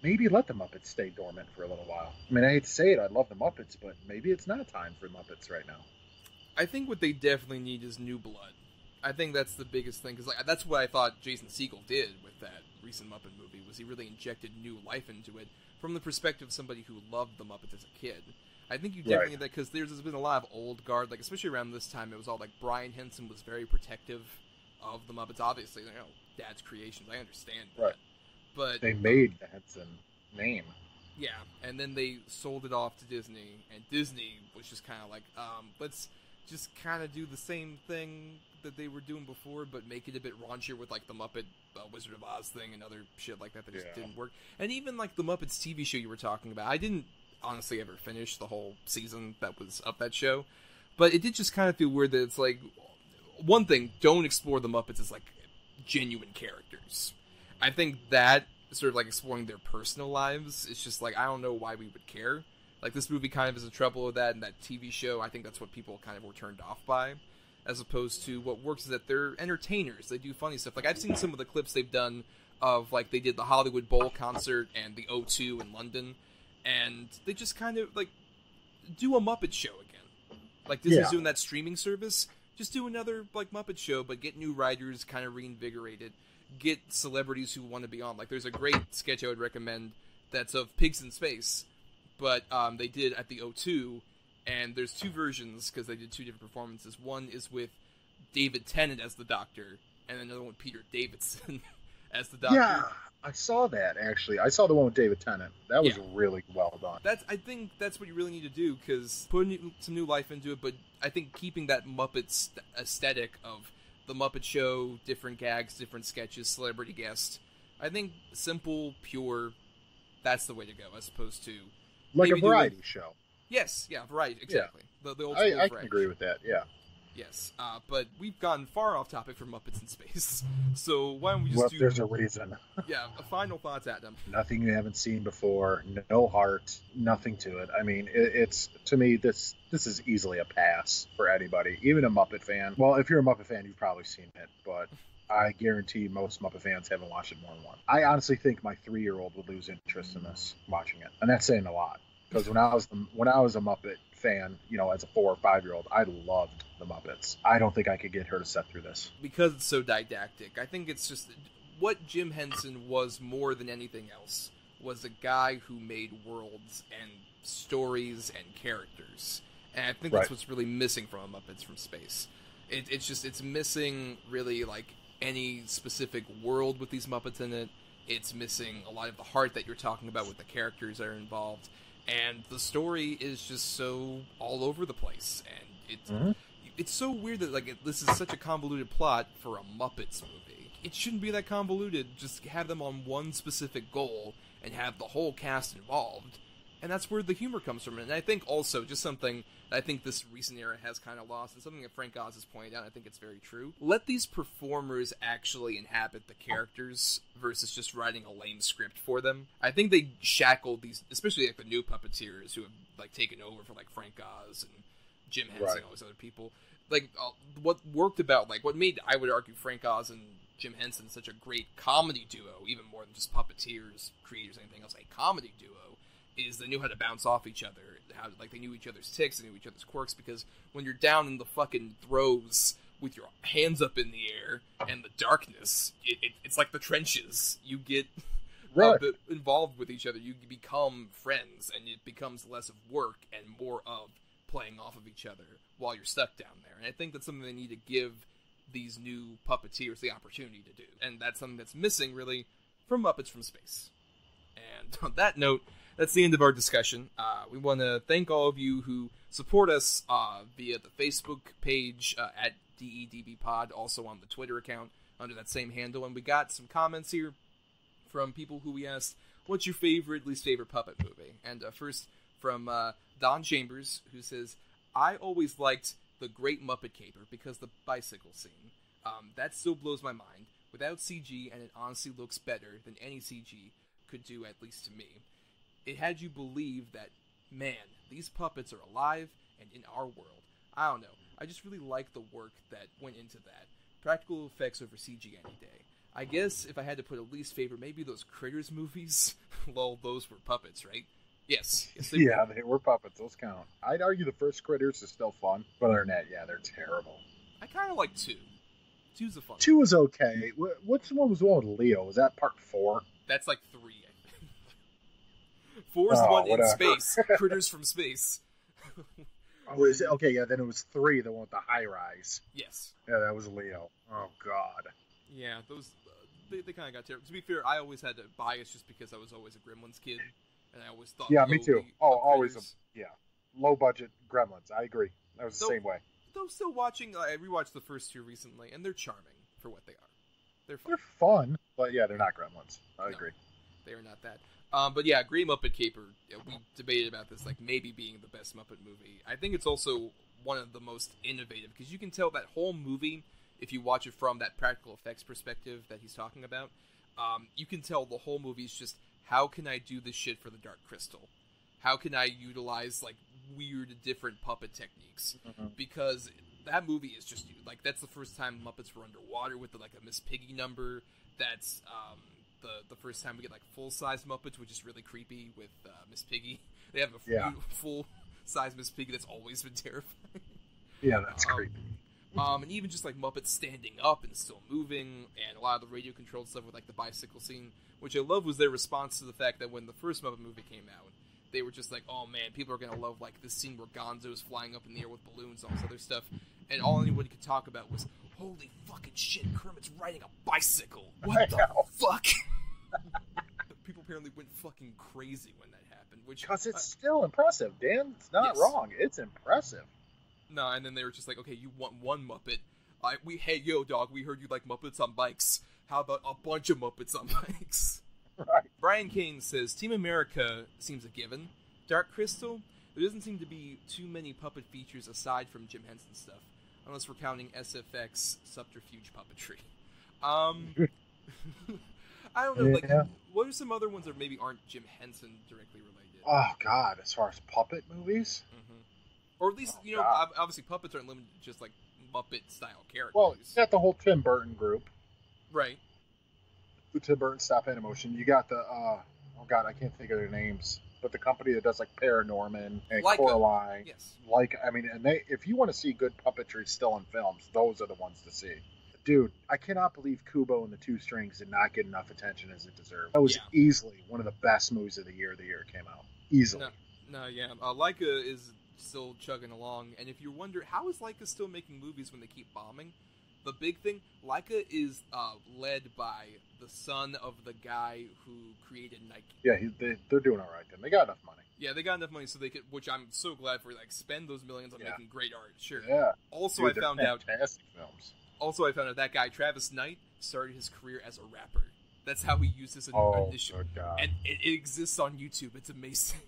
maybe let the Muppets stay dormant for a little while. I mean, I hate to say it, I love the Muppets, but maybe it's not time for Muppets right now. I think what they definitely need is new blood. I think that's the biggest thing, because like, that's what I thought Jason Segel did with that recent Muppet movie, was he really injected new life into it from the perspective of somebody who loved the Muppets as a kid. I think you definitely need that, because there's been a lot of old guard, like especially around this time, it was all like Brian Henson was very protective of the Muppets. Obviously, you know, Dad's creations, I understand that. Right. But they made the Henson name. Yeah, and then they sold it off to Disney, and Disney was just kind of like, let's just kind of do the same thing that they were doing before, but make it a bit raunchier with like the Muppet Wizard of Oz thing and other shit like that just didn't work. And even like the Muppets TV show you were talking about, I didn't honestly ever finish the whole season that was of that show, but it did just kind of feel weird that it's like, one thing, don't explore the Muppets as like genuine characters. I think that sort of like exploring their personal lives, it's just like, I don't know why we would care. Like, this movie kind of is in trouble with that, and that TV show, I think that's what people kind of were turned off by, as opposed to what works is that they're entertainers. They do funny stuff. Like, I've seen some of the clips they've done of, like, they did the Hollywood Bowl concert and the O2 in London, and they just kind of, like, do a Muppet show again. Like, Disney's doing that streaming service. Just do another, like, Muppet show, but get new writers, kind of reinvigorate it. Get celebrities who want to be on. Like, there's a great sketch I would recommend that's of Pigs in Space, but they did at the O2, and there's 2 versions, because they did 2 different performances. One is with David Tennant as the Doctor, and another one with Peter Davidson as the Doctor. Yeah, I saw that, actually. I saw the one with David Tennant. That was really well done. I think that's what you really need to do, because putting some new life into it, but I think keeping that Muppets aesthetic of the Muppet Show, different gags, different sketches, celebrity guests. I think simple, pure, that's the way to go, as opposed to... Like a variety show. Yes, variety, exactly. Yeah. The old school I can agree with that, yeah. Yes, but we've gotten far off topic from Muppets in Space, so why don't we just do... there's a reason. Final thoughts, Adam. Nothing you haven't seen before, no heart, nothing to it. I mean, it's to me, this is easily a pass for anybody, even a Muppet fan. Well, if you're a Muppet fan, you've probably seen it, but I guarantee most Muppet fans haven't watched it more than once. I honestly think my 3-year-old would lose interest in this, watching it, and that's saying a lot. Because when I was a Muppet fan, you know, as a 4 or 5-year-old, I loved the Muppets. I don't think I could get her to sit through this. Because it's so didactic. I think it's just what Jim Henson was more than anything else was a guy who made worlds and stories and characters. And I think that's what's really missing from Muppets from Space. It's missing really like any specific world with these Muppets in it. It's missing a lot of the heart that you're talking about with the characters that are involved. And the story is just so all over the place, and it's so weird that like this is such a convoluted plot for a Muppets movie. It shouldn't be that convoluted. Just have them on one specific goal and have the whole cast involved, and that's where the humor comes from. And I think also just something that I think this recent era has kind of lost, and something that Frank Oz has pointed out, I think it's very true. Let these performers actually inhabit the characters versus just writing a lame script for them. I think they shackled these, especially like the new puppeteers who have like taken over for like Frank Oz and Jim Henson and all those other people. Like, what worked about, like, what made, I would argue, Frank Oz and Jim Henson such a great comedy duo, even more than just puppeteers, creators, anything else, a comedy duo, is they knew how to bounce off each other. How, like, they knew each other's tics, they knew each other's quirks, because when you're down in the fucking throes with your hands up in the air and the darkness, it's like the trenches. You get involved with each other. You become friends, and it becomes less of work and more of playing off of each other while you're stuck down there. And I think that's something they need to give these new puppeteers the opportunity to do. And that's something that's missing, really, from Muppets From Space. And on that note, that's the end of our discussion. We want to thank all of you who support us via the Facebook page at DEDBpod, also on the Twitter account under that same handle. And we got some comments here from people who we asked, what's your least favorite puppet movie? And first from Don Chambers, who says, I always liked The Great Muppet Caper because the bicycle scene. That still blows my mind. Without CG, and it honestly looks better than any CG could do, at least to me. It had you believe that, man, these puppets are alive and in our world. I don't know. I just really like the work that went into that. Practical effects over CG any day. I guess if I had to put a least favorite, maybe those Critters movies. Lol, those were puppets, right? Yes they were. They were puppets. Those count. I'd argue the first Critters is still fun, but other than that, yeah, they're terrible. I kind of like 2. 2's a fun 2 is okay. Which one was the one with Leo? Was that part 4? That's like 3, I think. 4 is the one in space. Critters from Space. Oh, is it? Okay, yeah, then it was 3, the one with the high rise. Yes. Yeah, that was Leo. Oh, God. Yeah, those, they kind of got terrible. To be fair, I always had a bias just because I was always a Gremlins kid. And I always thought... Yeah, me too. Always. Low-budget Gremlins. I agree. That was the same way. Though still watching... I rewatched the first 2 recently, and they're charming for what they are. They're fun. They're fun, but yeah, they're not Gremlins. I agree. They are not that. But yeah, Great Muppet Caper, we debated about this, like, maybe being the best Muppet movie. I think it's also one of the most innovative, because you can tell that whole movie, if you watch it from that practical effects perspective that he's talking about, you can tell the whole movie is just, how can I do this shit for the Dark Crystal? How can I utilize, like, weird, different puppet techniques? Mm-hmm. Because that movie is just, like, that's the first time Muppets were underwater with, a Miss Piggy number. That's, the first time we get, like, full-size Muppets, which is really creepy with Miss Piggy. They have a full-size Miss Piggy that's always been terrifying. Yeah, that's creepy. And even just, like, Muppets standing up and still moving, and a lot of the radio-controlled stuff with, like, the bicycle scene, which I love was their response to the fact that when the first Muppet movie came out, they were just like, oh man, people are going to love, like, this scene where Gonzo's flying up in the air with balloons and all this other stuff, and all anybody could talk about was, holy fucking shit, Kermit's riding a bicycle! What the fuck? People apparently went fucking crazy when that happened, which... Because it's still impressive, Dan. It's not wrong. It's impressive. No, and then they were just like, okay, you want one Muppet. Hey, yo, dog, we heard you like Muppets on bikes. How about a bunch of Muppets on bikes? Right. Brian Kane says, Team America seems a given. Dark Crystal, there doesn't seem to be too many puppet features aside from Jim Henson stuff. Unless we're counting SFX subterfuge puppetry. I don't know, like, what are some other ones that maybe aren't Jim Henson directly related? Oh, God, as far as puppet movies? Mm-hmm. Or at least, obviously puppets aren't limited to just, like, Muppet-style characters. Well, you got the whole Tim Burton group. Right. The Tim Burton Stop Animation. You got the, oh, God, I can't think of their names. But the company that does, like, Paranorman and Laika. Coraline. Yes. I mean, and if you want to see good puppetry still in films, those are the ones to see. Dude, I cannot believe Kubo and the Two Strings did not get enough attention as it deserved. That was easily one of the best movies of the year it came out. Easily. Laika is still chugging along, and if you wonder, how is Laika still making movies when they keep bombing? The big thing, Laika is led by the son of the guy who created Nike. Yeah, they're doing all right then. They got enough money. Yeah, they got enough money so they could, which I'm so glad for, like, spend those millions on making great art. Sure. Yeah. Also, I found out fantastic films. Also, I found out that guy, Travis Knight, started his career as a rapper. That's how he used his initial. And it exists on YouTube. It's amazing.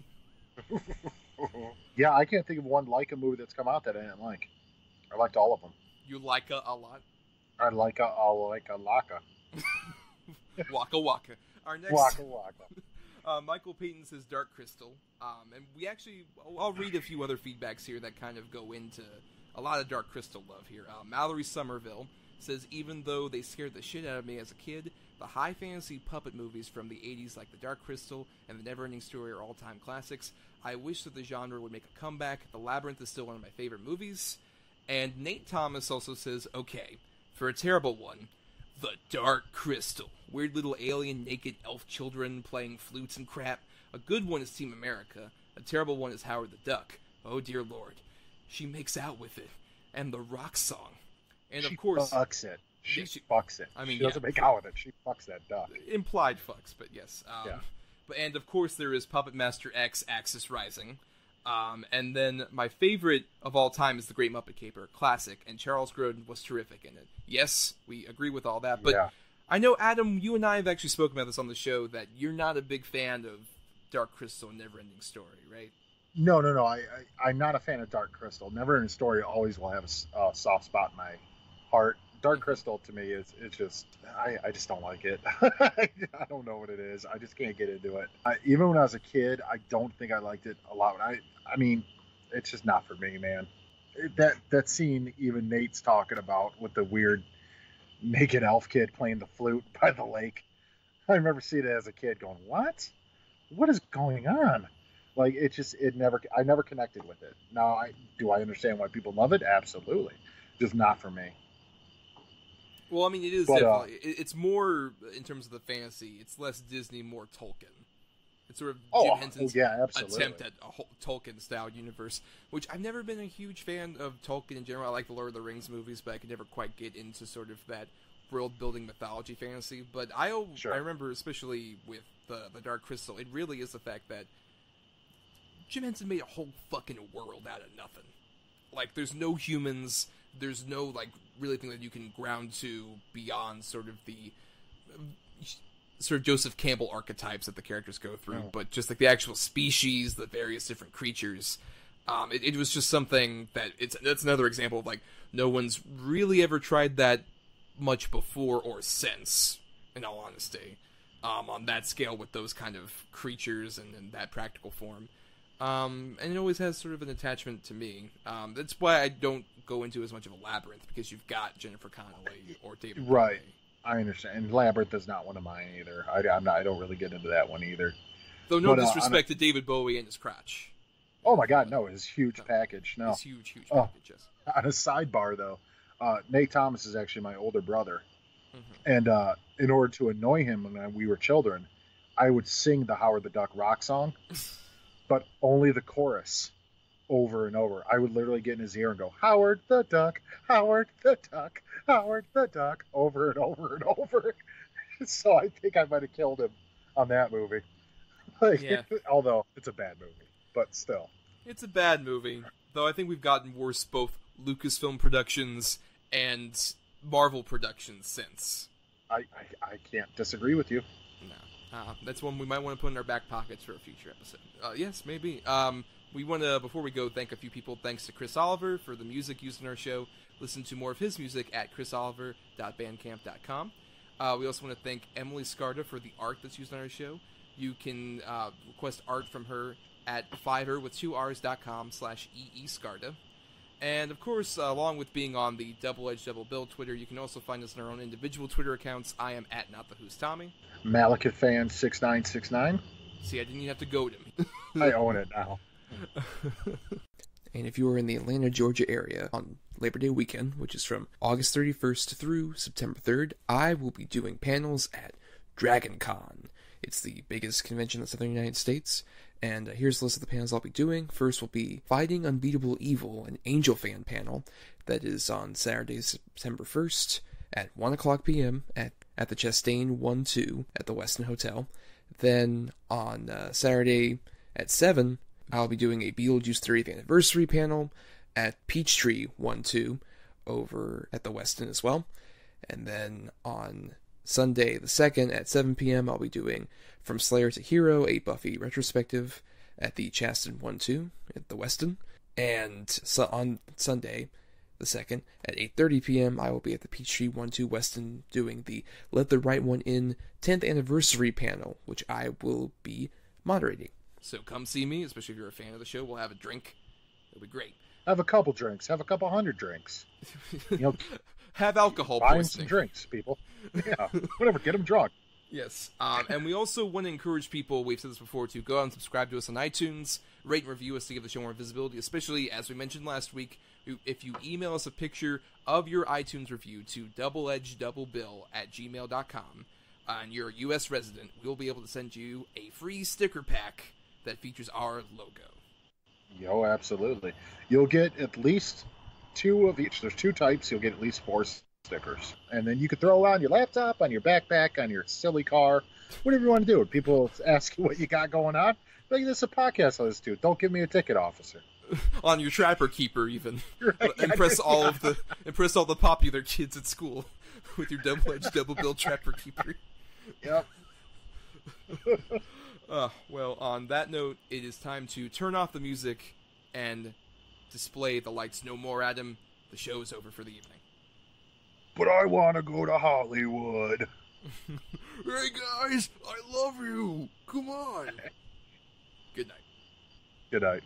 Yeah, I can't think of one Laika movie that's come out that I didn't like. I liked all of them. You like a lot? I like a Laka. Waka Waka. Our next, Waka Waka. Michael Payton says Dark Crystal. And we actually, I'll read a few other feedbacks here that kind of go into a lot of Dark Crystal love here. Mallory Somerville says, even though they scared the shit out of me as a kid, the high fantasy puppet movies from the 80s like The Dark Crystal and The Neverending Story are all-time classics. I wish that the genre would make a comeback. The Labyrinth is still one of my favorite movies. And Nate Thomas also says, okay, for a terrible one, The Dark Crystal. Weird little alien naked elf children playing flutes and crap. A good one is Team America. A terrible one is Howard the Duck. Oh dear lord. She makes out with it. And the rock song. And of course... She fucks it. She fucks it. I mean, she doesn't make out with it. She fucks that duck. Implied fucks, but yes. And of course there is Puppet Master X, Axis Rising. And then my favorite of all time is The Great Muppet Caper, classic, and Charles Grodin was terrific in it. Yes, we agree with all that, but I know, Adam, you and I have actually spoken about this on the show, that you're not a big fan of Dark Crystal and Neverending Story, right? No. I'm not a fan of Dark Crystal. Neverending Story always will have a soft spot in my heart. Dark Crystal, to me, it's just, I just don't like it. I don't know what it is. I just can't get into it. Even when I was a kid, I don't think I liked it a lot. I mean, it's just not for me, man. That scene even Nate's talking about with the weird naked elf kid playing the flute by the lake. I remember seeing it as a kid going, what? What is going on? Like, I never connected with it. Now, do I understand why people love it? Absolutely. Just not for me. Well, I mean, it is definitely. It's more, in terms of the fantasy, it's less Disney, more Tolkien. It's sort of Jim Henson's attempt at a whole Tolkien-style universe, which I've never been a huge fan of Tolkien in general. I like the Lord of the Rings movies, but I could never quite get into sort of that world-building mythology fantasy. But I remember, especially with the Dark Crystal, it really is the fact that Jim Henson made a whole fucking world out of nothing. Like, there's no humans, there's no, like, really thing that you can ground to beyond sort of the sort of Joseph Campbell archetypes that the characters go through, but just like the actual species, the various different creatures. It was just something that that's another example of, like, no one's really ever tried that much before or since, in all honesty, on that scale with those kind of creatures and in that practical form. And it always has sort of an attachment to me. That's why I don't go into as much of a Labyrinth, because you've got Jennifer Connelly or David Bowie. Right. I understand. And Labyrinth is not one of mine either. I don't really get into that one either. Though no disrespect to David Bowie and his crotch. Oh my God, no! His huge package. No, his huge package. Yes. On a sidebar though, Nate Thomas is actually my older brother, and in order to annoy him when we were children, I would sing the Howard the Duck rock song, but only the chorus, over and over. I would literally get in his ear and go, "Howard the Duck, Howard the Duck, Howard the Duck," over and over and over. So I think I might have killed him on that movie. Although it's a bad movie, but still. It's a bad movie, though I think we've gotten worse both Lucasfilm productions and Marvel productions since. I can't disagree with you. No. That's one we might want to put in our back pockets for a future episode. Yes, maybe. We want to, before we go, thank a few people. Thanks to Chris Oliver for the music used in our show. Listen to more of his music at chrisoliver.bandcamp.com. We also want to thank Emily Scarda for the art that's used on our show. You can request art from her at fiverr.com/eescarda. And, of course, along with being on the Double Edge Double Bill Twitter, you can also find us on our own individual Twitter accounts. I am at NotTheWho'sTommy. Malekithfan6969. See, I didn't even have to goad him. I own it now. And if you are in the Atlanta, Georgia area on Labor Day weekend, which is from August 31st through September 3rd, I will be doing panels at DragonCon. It's the biggest convention in the Southern United States, and here's the list of the panels I'll be doing. First will be Fighting Unbeatable Evil, an Angel fan panel that is on Saturday, September 1st at 1 o'clock p.m. at the Chastain 1-2 at the Westin Hotel. Then on Saturday at 7, I'll be doing a Beetlejuice 30th Anniversary panel at Peachtree 1-2 over at the Westin as well. And then on Sunday the 2nd at 7 p.m. I'll be doing From Slayer to Hero, a Buffy retrospective at the Chastain 1-2 at the Westin. And so on Sunday the 2nd at 8:30 p.m. I will be at the Peachtree 1-2 Westin doing the Let the Right One In 10th anniversary panel, which I will be moderating. So come see me, especially if you're a fan of the show. We'll have a drink. It'll be great. Have a couple drinks. Have a couple hundred drinks. You know, have alcohol buy poisoning. Some drinks, people. Yeah, whatever. Get them drunk. Yes, and we also want to encourage people, we've said this before, to go out and subscribe to us on iTunes, rate and review us to give the show more visibility, especially, as we mentioned last week, if you email us a picture of your iTunes review to doubleedgeddoublebill@gmail.com, and you're a U.S. resident, we'll be able to send you a free sticker pack that features our logo. Yo, absolutely. You'll get at least 2 of each. There's 2 types. You'll get at least 4 stickers. And then you can throw on your laptop, on your backpack, on your silly car, whatever you want to do. When people ask you what you got going on, like, this is a podcast I listen to. Don't give me a ticket, officer. On your Trapper Keeper, even. Right. Impress all the popular kids at school with your double-edged double bill Trapper Keeper. Yep. Well, on that note, it is time to turn off the music and display the lights no more, Adam. The show is over for the evening. But I want to go to Hollywood. Hey, guys, I love you. Come on. Good night. Good night.